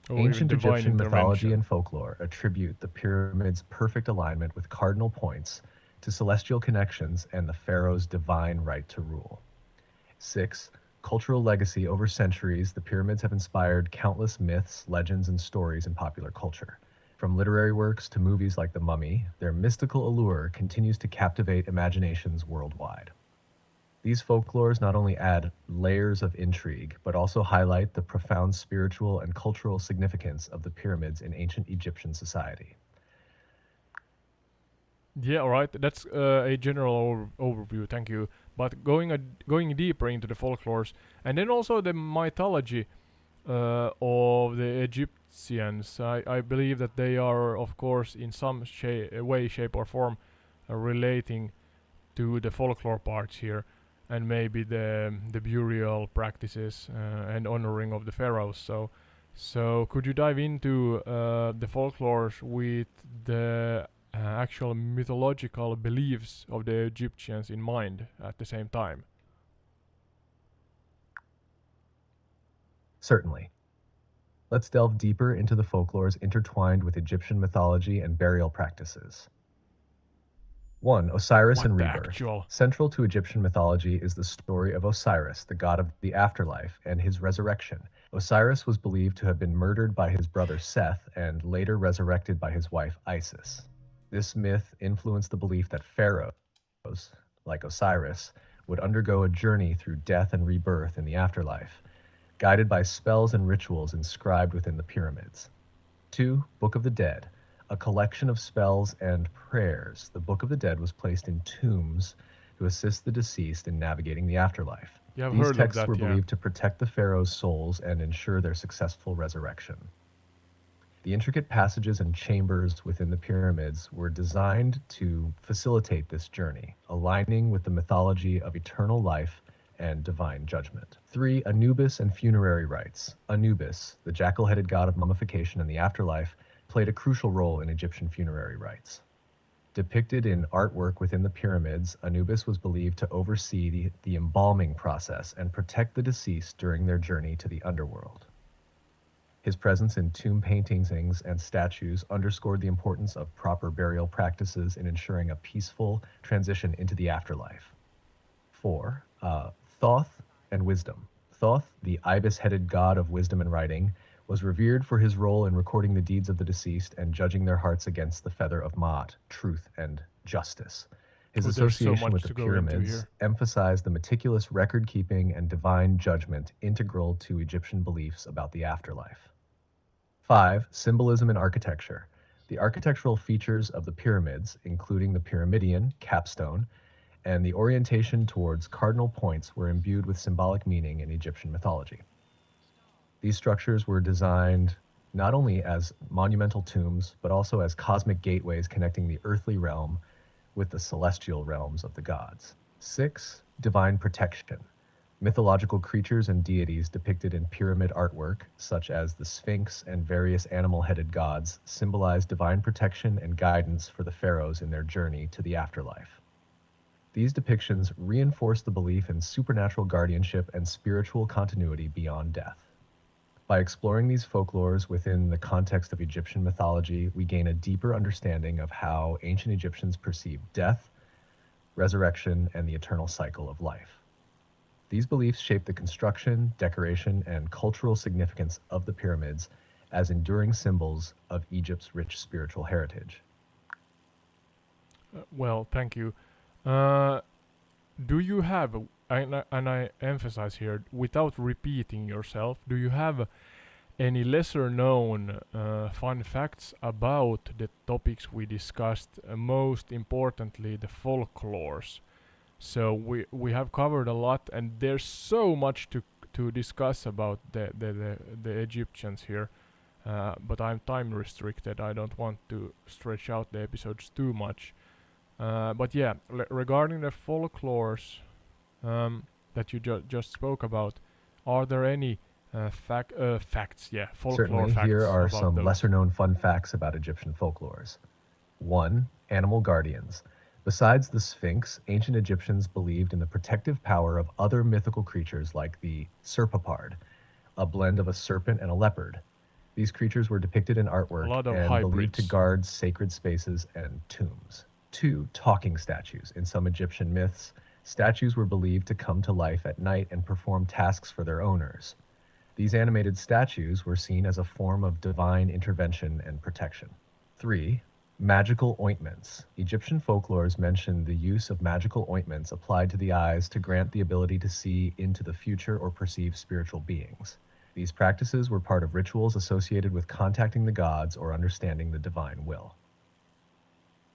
S1: Or even
S2: Ancient
S1: divine
S2: Egyptian mythology
S1: intervention.
S2: and folklore attribute the pyramids' perfect alignment with cardinal points to celestial connections and the pharaoh's divine right to rule. 6. Cultural legacy. Over centuries, the pyramids have inspired countless myths, legends, and stories in popular culture. From literary works to movies like The Mummy, their mystical allure continues to captivate imaginations worldwide. These folklores not only add layers of intrigue, but also highlight the profound spiritual and cultural significance of the pyramids in ancient Egyptian society.
S1: Yeah, all right. That's a general overview. Thank you. But going deeper into the folklores, and then also the mythology of the Egyptians, I believe that they are, of course, in some way, shape, or form, relating to the folklore parts here, and maybe the burial practices and honoring of the pharaohs. So could you dive into the folklores with the actual mythological beliefs of the Egyptians in mind at the same time?
S2: Certainly. Let's delve deeper into the folklores intertwined with Egyptian mythology and burial practices. 1. Osiris
S1: What
S2: and
S1: the
S2: rebirth.
S1: actual?
S2: Central to Egyptian mythology is the story of Osiris, the god of the afterlife, and his resurrection. Osiris was believed to have been murdered by his brother Seth and later resurrected by his wife Isis. This myth influenced the belief that pharaohs, like Osiris, would undergo a journey through death and rebirth in the afterlife, guided by spells and rituals inscribed within the pyramids. 2. Book of the Dead. A collection of spells and prayers. The Book of the Dead was placed in tombs to assist the deceased in navigating the afterlife.
S1: Yeah, I've
S2: These
S1: heard of
S2: texts were
S1: that. Yeah.
S2: believed to protect the pharaoh's souls and ensure their successful resurrection. The intricate passages and chambers within the pyramids were designed to facilitate this journey, aligning with the mythology of eternal life and divine judgment. 3. Anubis and funerary rites. Anubis, the jackal-headed god of mummification and the afterlife, played a crucial role in Egyptian funerary rites. Depicted in artwork within the pyramids, Anubis was believed to oversee the embalming process and protect the deceased during their journey to the underworld. His presence in tomb paintings and statues underscored the importance of proper burial practices in ensuring a peaceful transition into the afterlife. 4. Thoth and wisdom. Thoth, the ibis-headed god of wisdom and writing, was revered for his role in recording the deeds of the deceased and judging their hearts against the feather of Maat, truth and justice. His
S1: Oh, there's so
S2: association
S1: much
S2: with the
S1: to go into
S2: pyramids
S1: here.
S2: emphasized the meticulous record-keeping and divine judgment integral to Egyptian beliefs about the afterlife. 5. Symbolism in architecture. The architectural features of the pyramids, including the pyramidion, capstone, and the orientation towards cardinal points were imbued with symbolic meaning in Egyptian mythology. These structures were designed not only as monumental tombs, but also as cosmic gateways connecting the earthly realm with the celestial realms of the gods. 6. Divine protection. Mythological creatures and deities depicted in pyramid artwork, such as the Sphinx and various animal-headed gods, symbolize divine protection and guidance for the pharaohs in their journey to the afterlife. These depictions reinforce the belief in supernatural guardianship and spiritual continuity beyond death. By exploring these folklores within the context of Egyptian mythology, we gain a deeper understanding of how ancient Egyptians perceived death, resurrection, and the eternal cycle of life. These beliefs shape the construction, decoration, and cultural significance of the pyramids as enduring symbols of Egypt's rich spiritual heritage.
S1: Well, thank you. Uh, do you have, and I emphasize here, without repeating yourself, do you have any lesser known fun facts about the topics we discussed? Most importantly, the folklores. So we have covered a lot, and there's so much to discuss about the Egyptians here. But I'm time restricted. I don't want to stretch out the episodes too much. But yeah, regarding the folklores that you just spoke about, are there any Facts, yeah, folklore
S2: Certainly, here
S1: facts
S2: are
S1: about
S2: some
S1: those.
S2: lesser known fun facts about Egyptian folklores. 1. Animal guardians. Besides the Sphinx, ancient Egyptians believed in the protective power of other mythical creatures like the serpapard, a blend of a serpent and a leopard. These creatures were depicted in
S1: A
S2: artwork
S1: lot of
S2: and believed to
S1: hybrids.
S2: guard sacred spaces and tombs. 2. Talking statues. In some Egyptian myths, statues were believed to come to life at night and perform tasks for their owners. These animated statues were seen as a form of divine intervention and protection. 3. Magical ointments. Egyptian folklores mention the use of magical ointments applied to the eyes to grant the ability to see into the future or perceive spiritual beings. These practices were part of rituals associated with contacting the gods or understanding the divine will.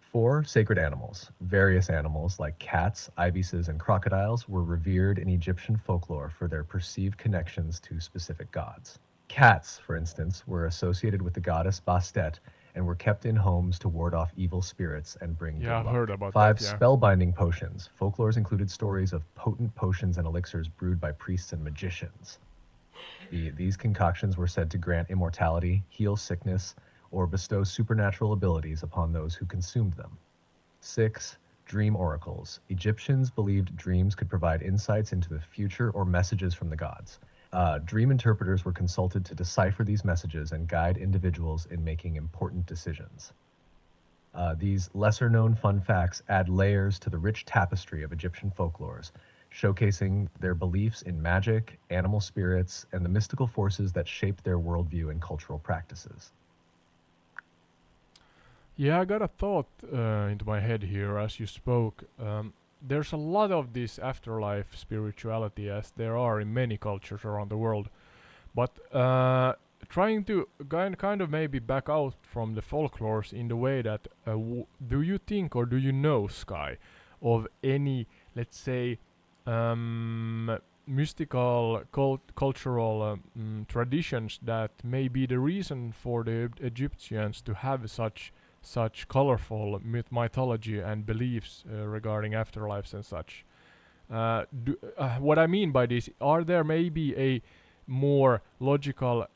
S2: 4. Sacred animals. Various animals like cats, ibises, and crocodiles were revered in Egyptian folklore for their perceived connections to specific gods. Cats, for instance, were associated with the goddess Bastet and were kept in homes to ward off evil spirits and bring
S1: Yeah,
S2: good
S1: I've heard
S2: luck.
S1: about that.
S2: 5.
S1: Yeah.
S2: Spellbinding potions. Folklores included stories of potent potions and elixirs brewed by priests and magicians. These concoctions were said to grant immortality, heal sickness, or bestow supernatural abilities upon those who consumed them. 6. Dream oracles. Egyptians believed dreams could provide insights into the future or messages from the gods. Dream interpreters were consulted to decipher these messages and guide individuals in making important decisions. These lesser known fun facts add layers to the rich tapestry of Egyptian folklores, showcasing their beliefs in magic, animal spirits, and the mystical forces that shaped their worldview and cultural practices.
S1: Yeah, I got a thought into my head here as you spoke. There's a lot of this afterlife spirituality, as there are in many cultures around the world. But trying to kind of maybe back out from the folklores in the way that do you think or do you know, Sky, of any, let's say, mystical cultural traditions that may be the reason for the Egyptians to have such colorful mythology and beliefs regarding afterlives and such. What I mean by this, are there maybe a more logical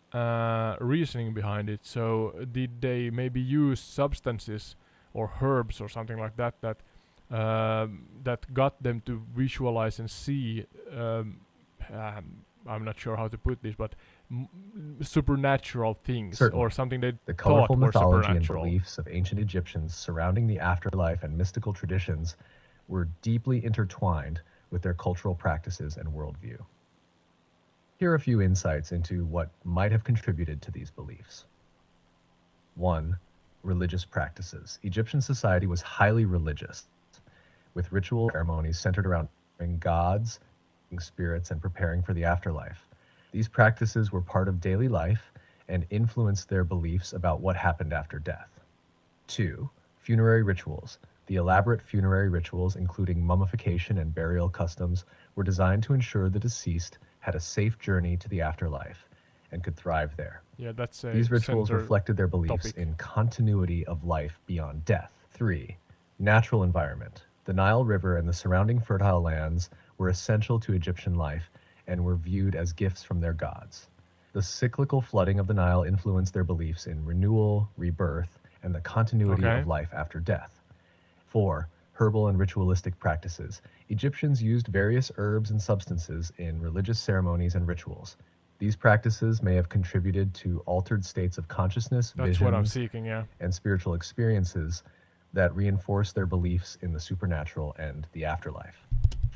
S1: reasoning behind it? So did they maybe use substances or herbs or something like that that got them to visualize and see? I'm not sure how to put this, but supernatural things or
S2: Certainly,
S1: something they
S2: the colorful
S1: thought were
S2: mythology and
S1: supernatural.
S2: beliefs of ancient Egyptians surrounding the afterlife and mystical traditions were deeply intertwined with their cultural practices and worldview. Here are a few insights into what might have contributed to these beliefs. 1. Religious practices. Egyptian society was highly religious, with ritual ceremonies centered around honoring gods, spirits, and preparing for the afterlife. These practices were part of daily life and influenced their beliefs about what happened after death. 2. Funerary rituals. The elaborate funerary rituals, including mummification and burial customs, were designed to ensure the deceased had a safe journey to the afterlife and could thrive there.
S1: Yeah, that's a
S2: These rituals
S1: center
S2: reflected their beliefs
S1: topic.
S2: in continuity of life beyond death. 3. Natural environment. The Nile River and the surrounding fertile lands were essential to Egyptian life and were viewed as gifts from their gods. The cyclical flooding of the Nile influenced their beliefs in renewal, rebirth, and the continuity
S1: Okay.
S2: of life after death. 4. Herbal and ritualistic practices. Egyptians used various herbs and substances in religious ceremonies and rituals. These practices may have contributed to altered states of consciousness,
S1: That's what I'm
S2: visions,
S1: seeking, yeah.
S2: and spiritual experiences that reinforce their beliefs in the supernatural and the afterlife.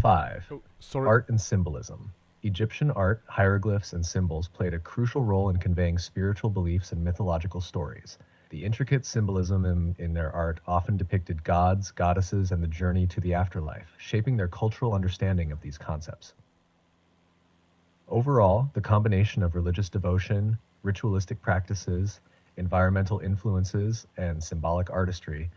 S2: 5.
S1: Oh, sorry.
S2: Art and symbolism. Egyptian art, hieroglyphs, and symbols played a crucial role in conveying spiritual beliefs and mythological stories. The intricate symbolism in their art often depicted gods, goddesses, and the journey to the afterlife, shaping their cultural understanding of these concepts. Overall, the combination of religious devotion, ritualistic practices, environmental influences, and symbolic artistry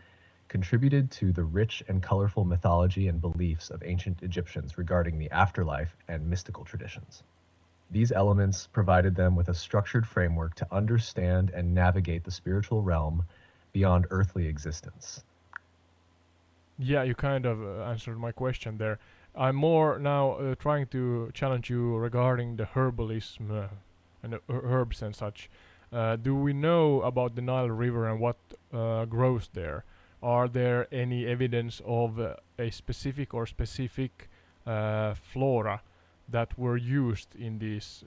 S2: contributed to the rich and colorful mythology and beliefs of ancient Egyptians regarding the afterlife and mystical traditions. These elements provided them with a structured framework to understand and navigate the spiritual realm beyond earthly existence.
S1: Yeah, you kind of answered my question there. I'm more now trying to challenge you regarding the herbalism and herbs and such. Do we know about the Nile River and what grows there? Are there any evidence of a specific or specific flora that were used in these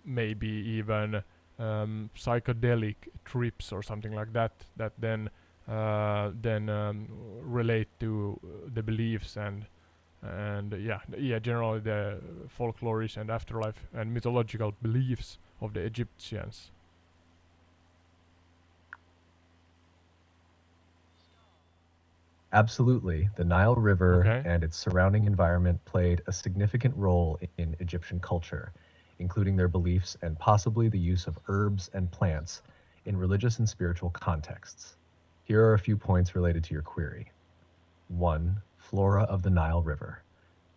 S1: maybe even psychedelic trips or something like that that then relate to the beliefs and yeah generally the folklorish and afterlife and mythological beliefs of the Egyptians?
S2: Absolutely, the Nile River
S1: Okay.
S2: and its surrounding environment played a significant role in Egyptian culture, including their beliefs and possibly the use of herbs and plants in religious and spiritual contexts. Here are a few points related to your query. 1. Flora of the Nile River.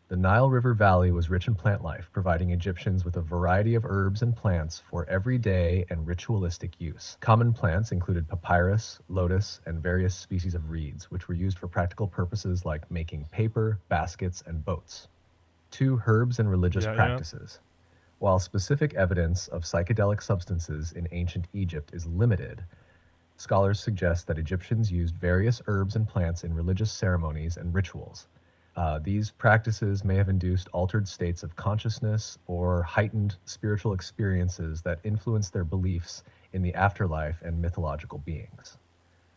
S2: The Nile River Valley was rich in plant life, providing Egyptians with a variety of herbs and plants for everyday and ritualistic use. Common plants included papyrus, lotus, and various species of reeds, which were used for practical purposes like making paper, baskets, and boats. 2. Herbs and religious
S1: Yeah, yeah.
S2: practices. While specific evidence of psychedelic substances in ancient Egypt is limited, scholars suggest that Egyptians used various herbs and plants in religious ceremonies and rituals. These practices may have induced altered states of consciousness or heightened spiritual experiences that influenced their beliefs in the afterlife and mythological beings.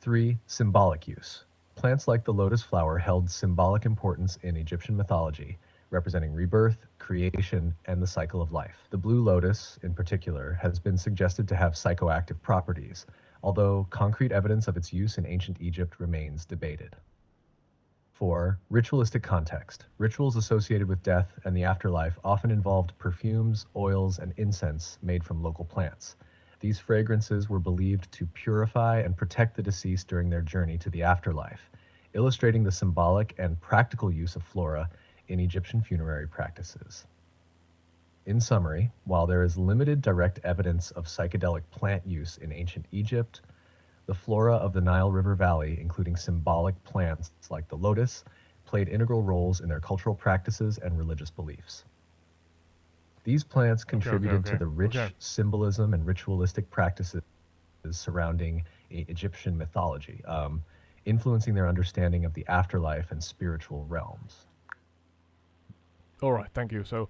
S2: 3. Symbolic use. Plants like the lotus flower held symbolic importance in Egyptian mythology, representing rebirth, creation, and the cycle of life. The blue lotus, in particular, has been suggested to have psychoactive properties, although concrete evidence of its use in ancient Egypt remains debated. 4. Ritualistic context. Rituals associated with death and the afterlife often involved perfumes, oils, and incense made from local plants. These fragrances were believed to purify and protect the deceased during their journey to the afterlife, illustrating the symbolic and practical use of flora in Egyptian funerary practices. In summary, while there is limited direct evidence of psychedelic plant use in ancient Egypt, the flora of the Nile River Valley, including symbolic plants like the lotus, played integral roles in their cultural practices and religious beliefs. These plants
S1: Okay, okay,
S2: contributed to
S1: okay,
S2: the
S1: okay.
S2: rich symbolism and ritualistic practices surrounding Egyptian mythology, influencing their understanding of the afterlife and spiritual realms.
S1: All right, thank you. So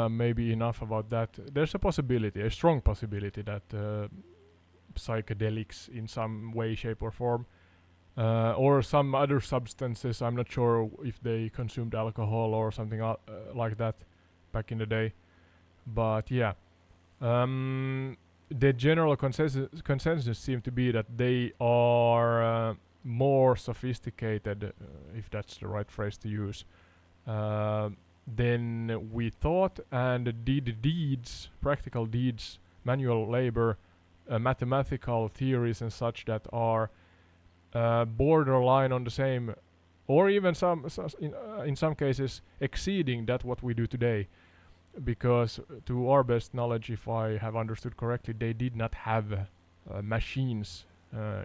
S1: maybe enough about that. There's a possibility, a strong possibility that psychedelics in some way, shape, or form, or some other substances. I'm not sure if they consumed alcohol or something like that back in the day. But yeah, the general consensus seems to be that they are more sophisticated, if that's the right phrase to use, uh, than we thought, and did deeds, practical deeds, manual labor, mathematical theories and such that are borderline on the same, or even in some cases exceeding that what we do today. Because to our best knowledge, if I have understood correctly, they did not have machines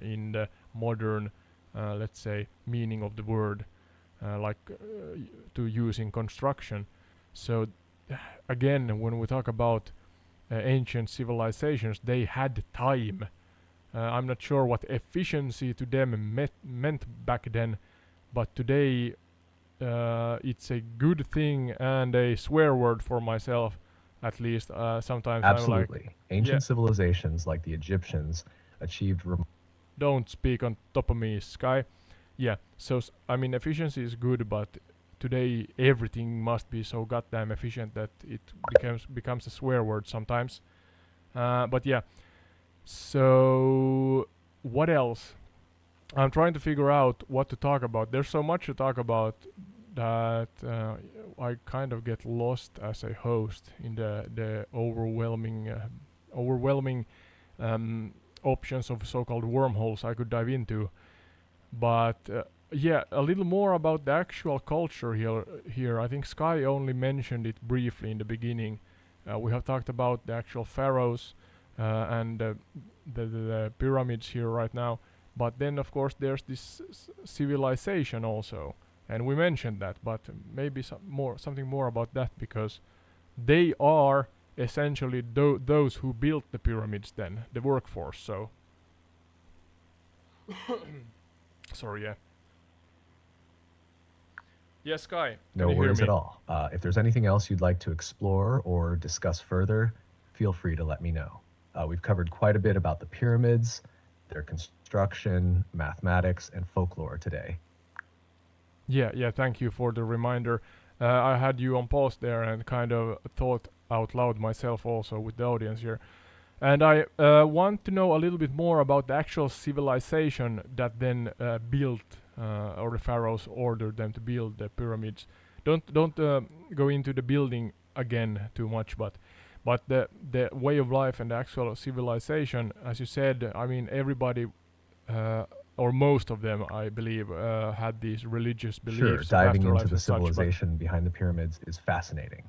S1: in the modern, let's say, meaning of the word, like to use in construction. So again, when we talk about ancient civilizations, they had time. I'm not sure what efficiency to them meant back then, but today it's a good thing and a swear word for myself, at least. Sometimes I'm like,
S2: Absolutely.
S1: yeah,
S2: Ancient civilizations like the Egyptians achieved
S1: don't speak on top of me, Sky. Yeah, so I mean, efficiency is good, but today everything must be so goddamn efficient that it becomes a swear word sometimes. But yeah, so what else? I'm trying to figure out what to talk about. There's so much to talk about that I kind of get lost as a host in the overwhelming options of so-called wormholes I could dive into. But yeah, a little more about the actual culture here. I think Sky only mentioned it briefly in the beginning. We have talked about the actual pharaohs and the pyramids here right now. But then, of course, there's this civilization also, and we mentioned that. But maybe something more about that, because they are essentially those who built the pyramids then, the workforce. So, sorry, yeah. Yes, Sky, can
S2: No
S1: you hear
S2: worries at
S1: me?
S2: all. If there's anything else you'd like to explore or discuss further, feel free to let me know. We've covered quite a bit about the pyramids, their construction, mathematics, and folklore today.
S1: Yeah, thank you for the reminder. I had you on pause there and kind of thought out loud myself also with the audience here. And I want to know a little bit more about the actual civilization that then built, or the pharaohs ordered them to build the pyramids. Don't go into the building again too much, but the way of life and the actual civilization, as you said, I mean everybody, uh, or most of them, I believe, had these religious
S2: Sure,
S1: beliefs of
S2: diving into
S1: afterlife
S2: the
S1: and such. But
S2: civilization behind the pyramids is fascinating.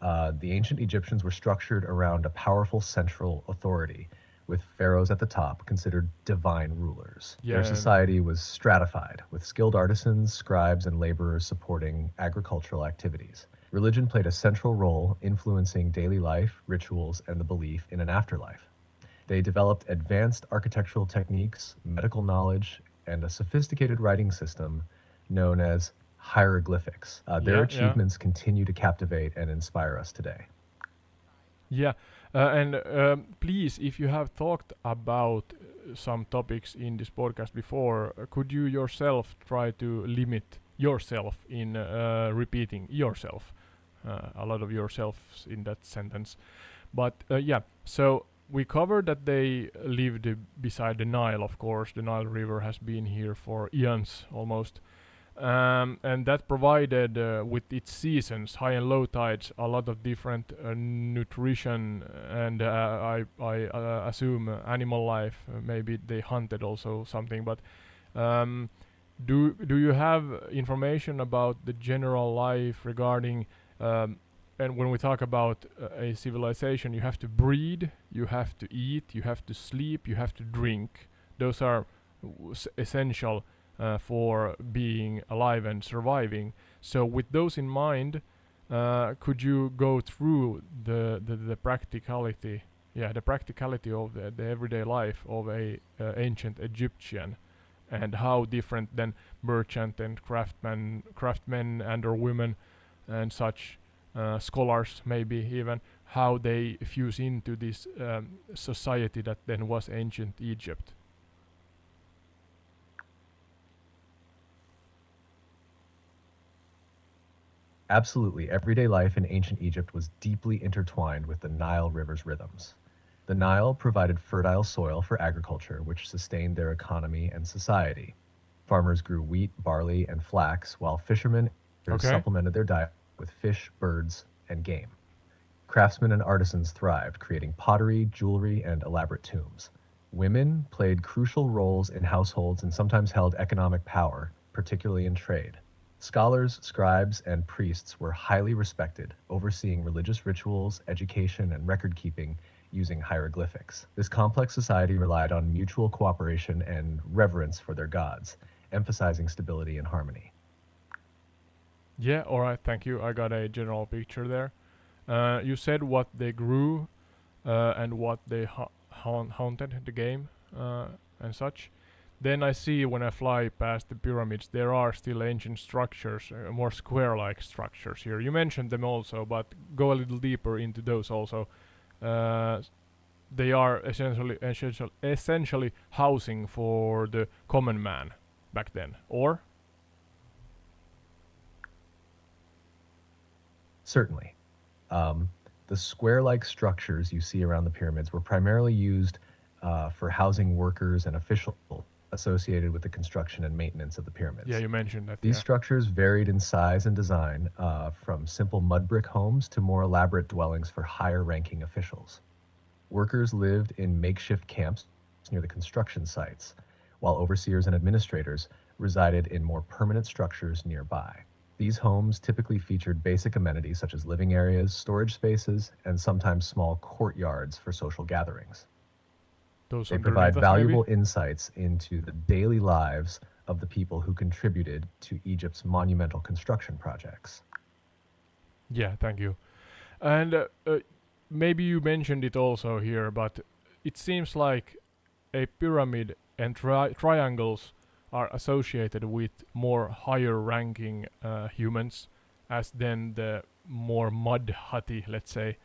S2: The ancient Egyptians were structured around a powerful central authority, with pharaohs at the top considered divine rulers. Their
S1: yeah,
S2: society was stratified, with skilled artisans, scribes, and laborers supporting agricultural activities. Religion played a central role influencing daily life, rituals, and the belief in an afterlife. They developed advanced architectural techniques, medical knowledge, and a sophisticated writing system known as hieroglyphics. Their
S1: yeah.
S2: achievements continue to captivate and inspire us today.
S1: Yeah, and please, if you have talked about some topics in this podcast before, could you yourself try to limit yourself in repeating yourself? A lot of yourselves in that sentence. But yeah, so we covered that they lived beside the Nile, of course. The Nile River has been here for eons almost. And that provided with its seasons, high and low tides, a lot of different nutrition and I assume animal life. Maybe they hunted also something, but um, do you have information about the general life regarding? And when we talk about a civilization, you have to breed, you have to eat, you have to sleep, you have to drink. Those are essential for being alive and surviving. So with those in mind, could you go through the practicality, yeah, the practicality of the everyday life of a ancient Egyptian, and how different than merchant and craftsmen and or women and such, scholars maybe even, how they fuse into this society that then was ancient Egypt.
S2: Absolutely, everyday life in ancient Egypt was deeply intertwined with the Nile River's rhythms. The Nile provided fertile soil for agriculture, which sustained their economy and society. Farmers grew wheat, barley, and flax, while fishermen
S1: Okay.
S2: supplemented their diet with fish, birds, and game. Craftsmen and artisans thrived, creating pottery, jewelry, and elaborate tombs. Women played crucial roles in households and sometimes held economic power, particularly in trade. Scholars, scribes, and priests were highly respected, overseeing religious rituals, education, and record keeping using hieroglyphics. This complex society relied on mutual cooperation and reverence for their gods, emphasizing stability and harmony.
S1: Yeah, alright, thank you. I got a general picture there. You said what they grew and what they haunted the game and such. Then I see when I fly past the pyramids, there are still ancient structures, more square like structures here. You mentioned them also, but go a little deeper into those also. Uh, they are essentially housing for the common man back then, or?
S2: Certainly. Um, the square like structures you see around the pyramids were primarily used for housing workers and officials associated with the construction and maintenance of the
S1: Yeah,
S2: pyramids.
S1: you mentioned that,
S2: These
S1: yeah.
S2: structures varied in size and design, from simple mud brick homes to more elaborate dwellings for higher ranking officials. Workers lived in makeshift camps near the construction sites, while overseers and administrators resided in more permanent structures nearby. These homes typically featured basic amenities such as living areas, storage spaces, and sometimes small courtyards for social gatherings.
S1: Those
S2: They
S1: underneath
S2: provide
S1: us, maybe?
S2: valuable insights into the daily lives of the people who contributed to Egypt's monumental construction projects.
S1: Yeah, thank you. And maybe you mentioned it also here, but it seems like a pyramid and triangles are associated with more higher ranking humans, as then the more mud hutty, let's say,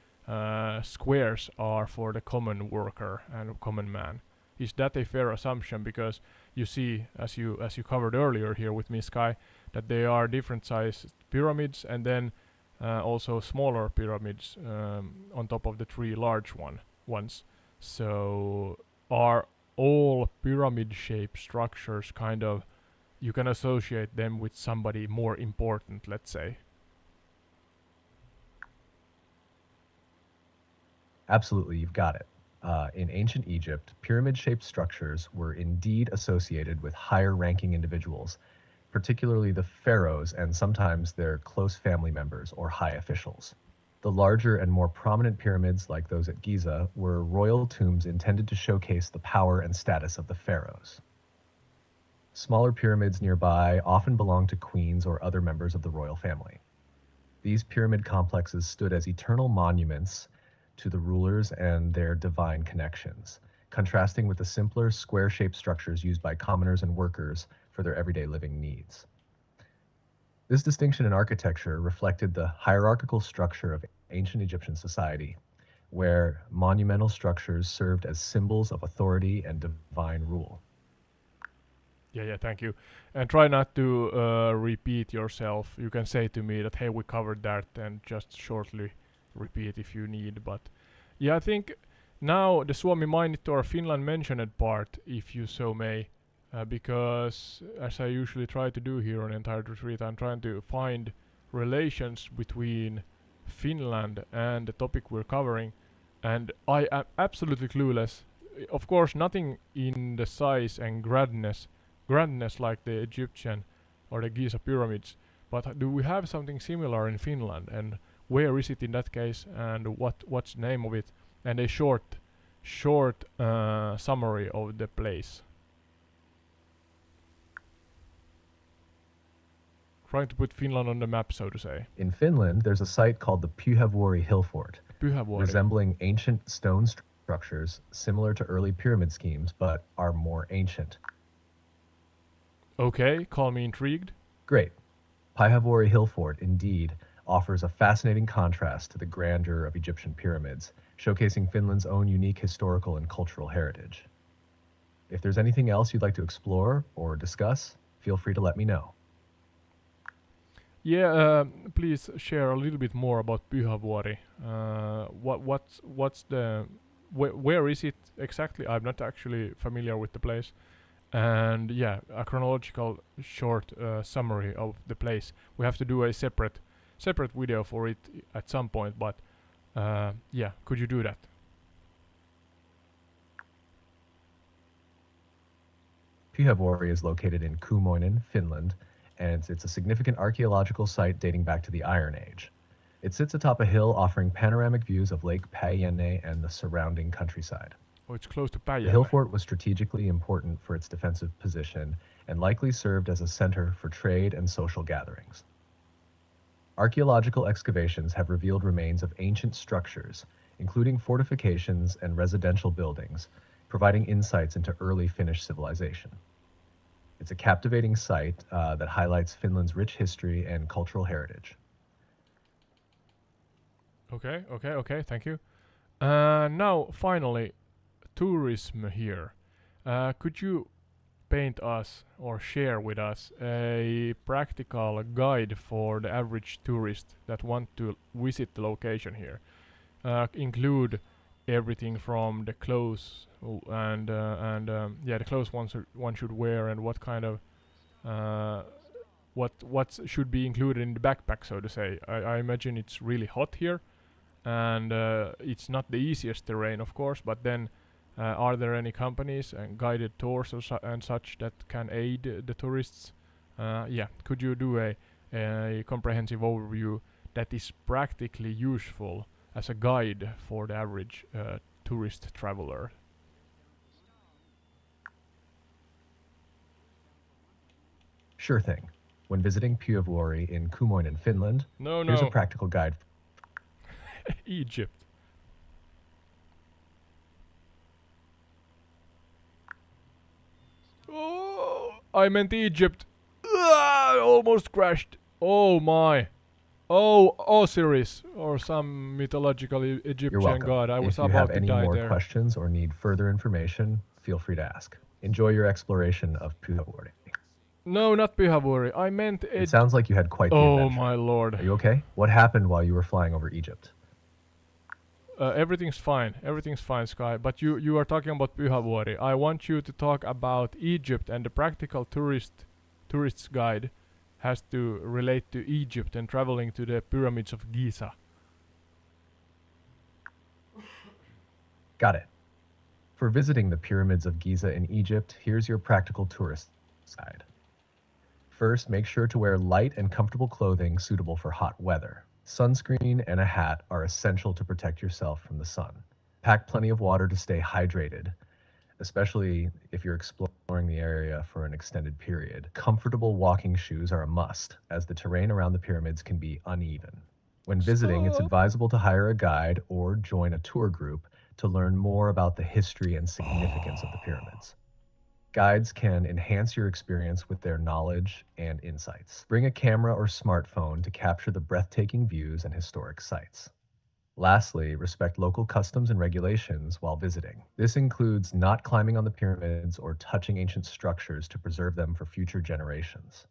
S1: squares are for the common worker and common man. Is that a fair assumption? Because you see, as you covered earlier here with Miss Sky, that there are different sized pyramids and then also smaller pyramids on top of the three large ones. So are all pyramid shaped structures kind of, you can associate them with somebody more important, let's say?
S2: Absolutely, you've got it. In ancient Egypt, pyramid shaped structures were indeed associated with higher ranking individuals, particularly the pharaohs and sometimes their close family members or high officials. The larger and more prominent pyramids, like those at Giza, were royal tombs intended to showcase the power and status of the pharaohs. Smaller pyramids nearby often belonged to queens or other members of the royal family. These pyramid complexes stood as eternal monuments to the rulers and their divine connections, contrasting with the simpler, square shaped structures used by commoners and workers for their everyday living needs. This distinction in architecture reflected the hierarchical structure of ancient Egyptian society, where monumental structures served as symbols of authority and divine rule.
S1: Yeah, thank you. And try not to repeat yourself. You can say to me that, hey, we covered that, and just shortly repeat if you need. But yeah, I think now the Suomi mainittu or Finland mentioned part, if you so may, because as I usually try to do here on Entire Retreat, I'm trying to find relations between Finland and the topic we're covering, and I am absolutely clueless. Of course, nothing in the size and grandness like the Egyptian or the Giza pyramids, but do we have something similar in Finland, and where is it in that case, and what's the name of it, and a short summary of the place. Trying to put Finland on the map, so to say.
S2: In Finland, there's a site called the Pyhävuori Hill Fort,
S1: Pyhävuori.
S2: resembling ancient stone structures similar to early pyramid schemes, but are more ancient.
S1: Okay, call me intrigued.
S2: Great. Pyhävuori Hill Fort indeed offers a fascinating contrast to the grandeur of Egyptian pyramids, showcasing Finland's own unique historical and cultural heritage. If there's anything else you'd like to explore or discuss, feel free to let me know.
S1: Yeah, please share a little bit more about Pyhävuori. What's the where is it exactly? I'm not actually familiar with the place. And yeah, a chronological short summary of the place. We have to do a separate video for it at some point, but yeah, could you do that?
S2: Pyhävuori is located in Kumoinen, Finland, and it's a significant archaeological site dating back to the Iron Age. It sits atop a hill offering panoramic views of Lake Päijänne and the surrounding countryside.
S1: Oh, it's close to
S2: The
S1: Päijänne.
S2: hill fort was strategically important for its defensive position and likely served as a center for trade and social gatherings. Archaeological excavations have revealed remains of ancient structures, including fortifications and residential buildings, providing insights into early Finnish civilization. It's a captivating site that highlights Finland's rich history and cultural heritage.
S1: Okay, thank you. Now, finally, tourism here. Could you paint us or share with us a practical guide for the average tourist that want to visit the location here? Include everything from the clothes and the clothes one should wear, and what kind of what should be included in the backpack, so to say. I imagine it's really hot here, and it's not the easiest terrain, of course, but then are there any companies and guided tours and such that can aid the tourists? Yeah, could you do a comprehensive overview that is practically useful as a guide for the average tourist traveler?
S2: Sure thing. When visiting Pyhävuori in Kumoinen, Finland, here's a practical guide.
S1: Egypt. Oh, I meant Egypt. I almost crashed. Oh my. Oh, Osiris, or some mythological
S2: You're
S1: Egyptian
S2: welcome.
S1: god. I was
S2: If you have
S1: about to
S2: any
S1: die
S2: more
S1: there.
S2: questions or need further information, feel free to ask. Enjoy your exploration of Pyhävuori.
S1: No, not Pyhävuori. I meant
S2: It sounds like you had quite the
S1: Oh
S2: adventure.
S1: my lord.
S2: Are you okay? What happened while you were flying over Egypt?
S1: Everything's fine. Everything's fine, Sky. But you are talking about Pyhävuori. I want you to talk about Egypt, and the practical tourist's guide has to relate to Egypt and traveling to the pyramids of Giza.
S2: Got it. For visiting the pyramids of Giza in Egypt, here's your practical tourist guide. First, make sure to wear light and comfortable clothing suitable for hot weather. Sunscreen and a hat are essential to protect yourself from the sun. Pack plenty of water to stay hydrated, especially if you're exploring the area for an extended period. Comfortable walking shoes are a must, as the terrain around the pyramids can be uneven. When visiting, it's
S1: Stop.
S2: advisable to hire a guide or join a tour group to learn more about the history and significance of the pyramids. Guides can enhance your experience with their knowledge and insights. Bring a camera or smartphone to capture the breathtaking views and historic sites. Lastly, respect local customs and regulations while visiting. This includes not climbing on the pyramids or touching ancient structures to preserve them for future generations.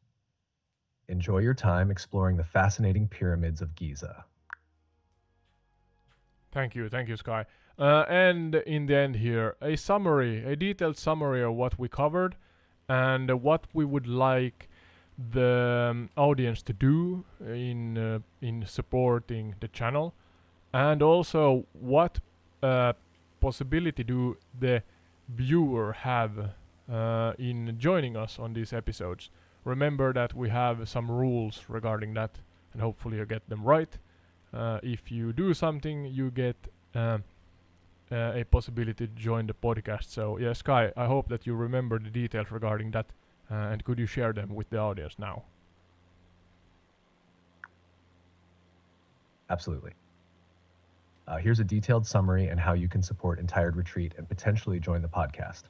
S2: Enjoy your time exploring the fascinating pyramids of Giza.
S1: Thank you, Sky. And in the end here, a detailed summary of what we covered, and what we would like the audience to do in supporting the channel, and also what possibility do the viewer have in joining us on these episodes. Remember that we have some rules regarding that, and hopefully you get them right. If you do something, you get a possibility to join the podcast. So yeah, Sky, I hope that you remember the details regarding that, and could you share them with the audience now?
S2: Absolutely. Here's a detailed summary and how you can support Entired Retreat and potentially join the podcast.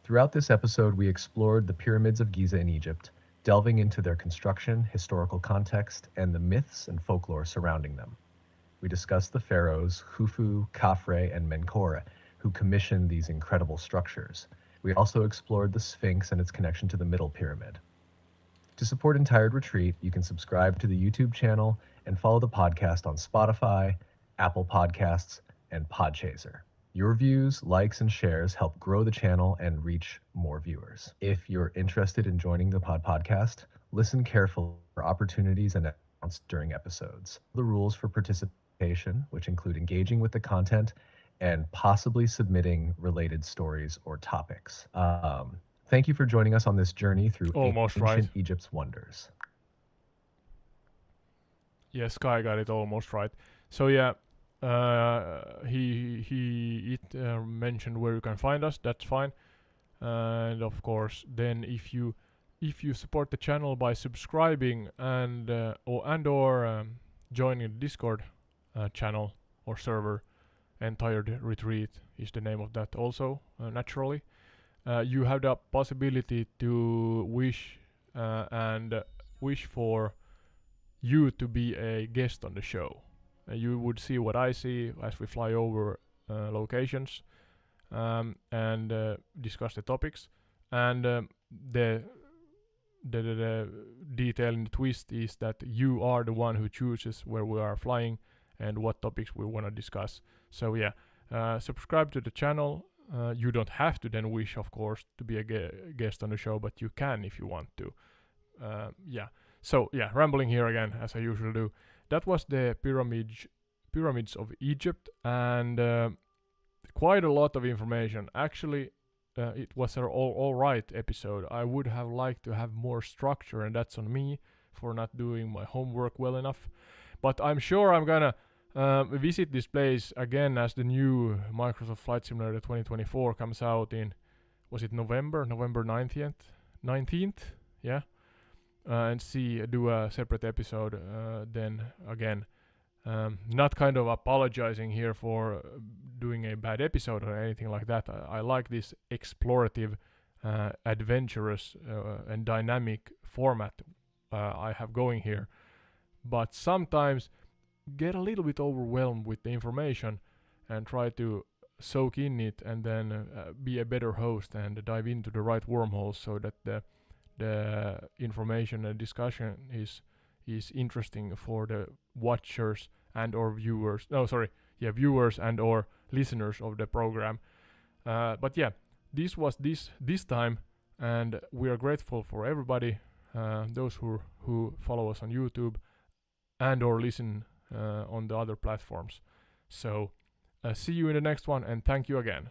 S2: Throughout this episode, we explored the pyramids of Giza in Egypt, delving into their construction, historical context, and the myths and folklore surrounding them. We discussed the pharaohs Khufu, Khafre, and Menkaure, who commissioned these incredible structures. We also explored the Sphinx and its connection to the Middle Pyramid. To support Entired Retreat, you can subscribe to the YouTube channel and follow the podcast on Spotify, Apple Podcasts, and Podchaser. Your views, likes, and shares help grow the channel and reach more viewers. If you're interested in joining the podcast, listen carefully for opportunities announced during episodes. The rules for participation, which include engaging with the content and possibly submitting related stories or topics. Thank you for joining us on this journey through ancient Egypt's wonders.
S1: Yeah, Sky got it almost right. So yeah, he mentioned where you can find us. That's fine. And of course, then if you support the channel by subscribing and or joining the Discord channel or server, Entired Retreat is the name of that also, naturally. You have the possibility to wish for you to be a guest on the show. You would see what I see as we fly over locations and discuss the topics. And the detail in the twist is that you are the one who chooses where we are flying and what topics we want to discuss. So yeah, subscribe to the channel. You don't have to then wish, of course, to be a guest on the show, but you can if you want to. Yeah. So yeah, rambling here again, as I usually do. That was the pyramids of Egypt, and quite a lot of information. Actually, it was an all right episode. I would have liked to have more structure, and that's on me for not doing my homework well enough. But I'm sure I'm gonna visit this place again as the new Microsoft Flight Simulator 2024 comes out in, was it November 19th? Yeah. And do a separate episode then again. Not kind of apologizing here for doing a bad episode or anything like that. I like this explorative, adventurous, and dynamic format I have going here. But sometimes get a little bit overwhelmed with the information and try to soak in it and then be a better host and dive into the right wormholes so that the information and discussion is interesting for the watchers and or viewers. No, sorry, yeah, viewers and or listeners of the program. But yeah, this was this time, and we are grateful for everybody, those who follow us on YouTube and or listen on the other platforms. So see you in the next one, and thank you again.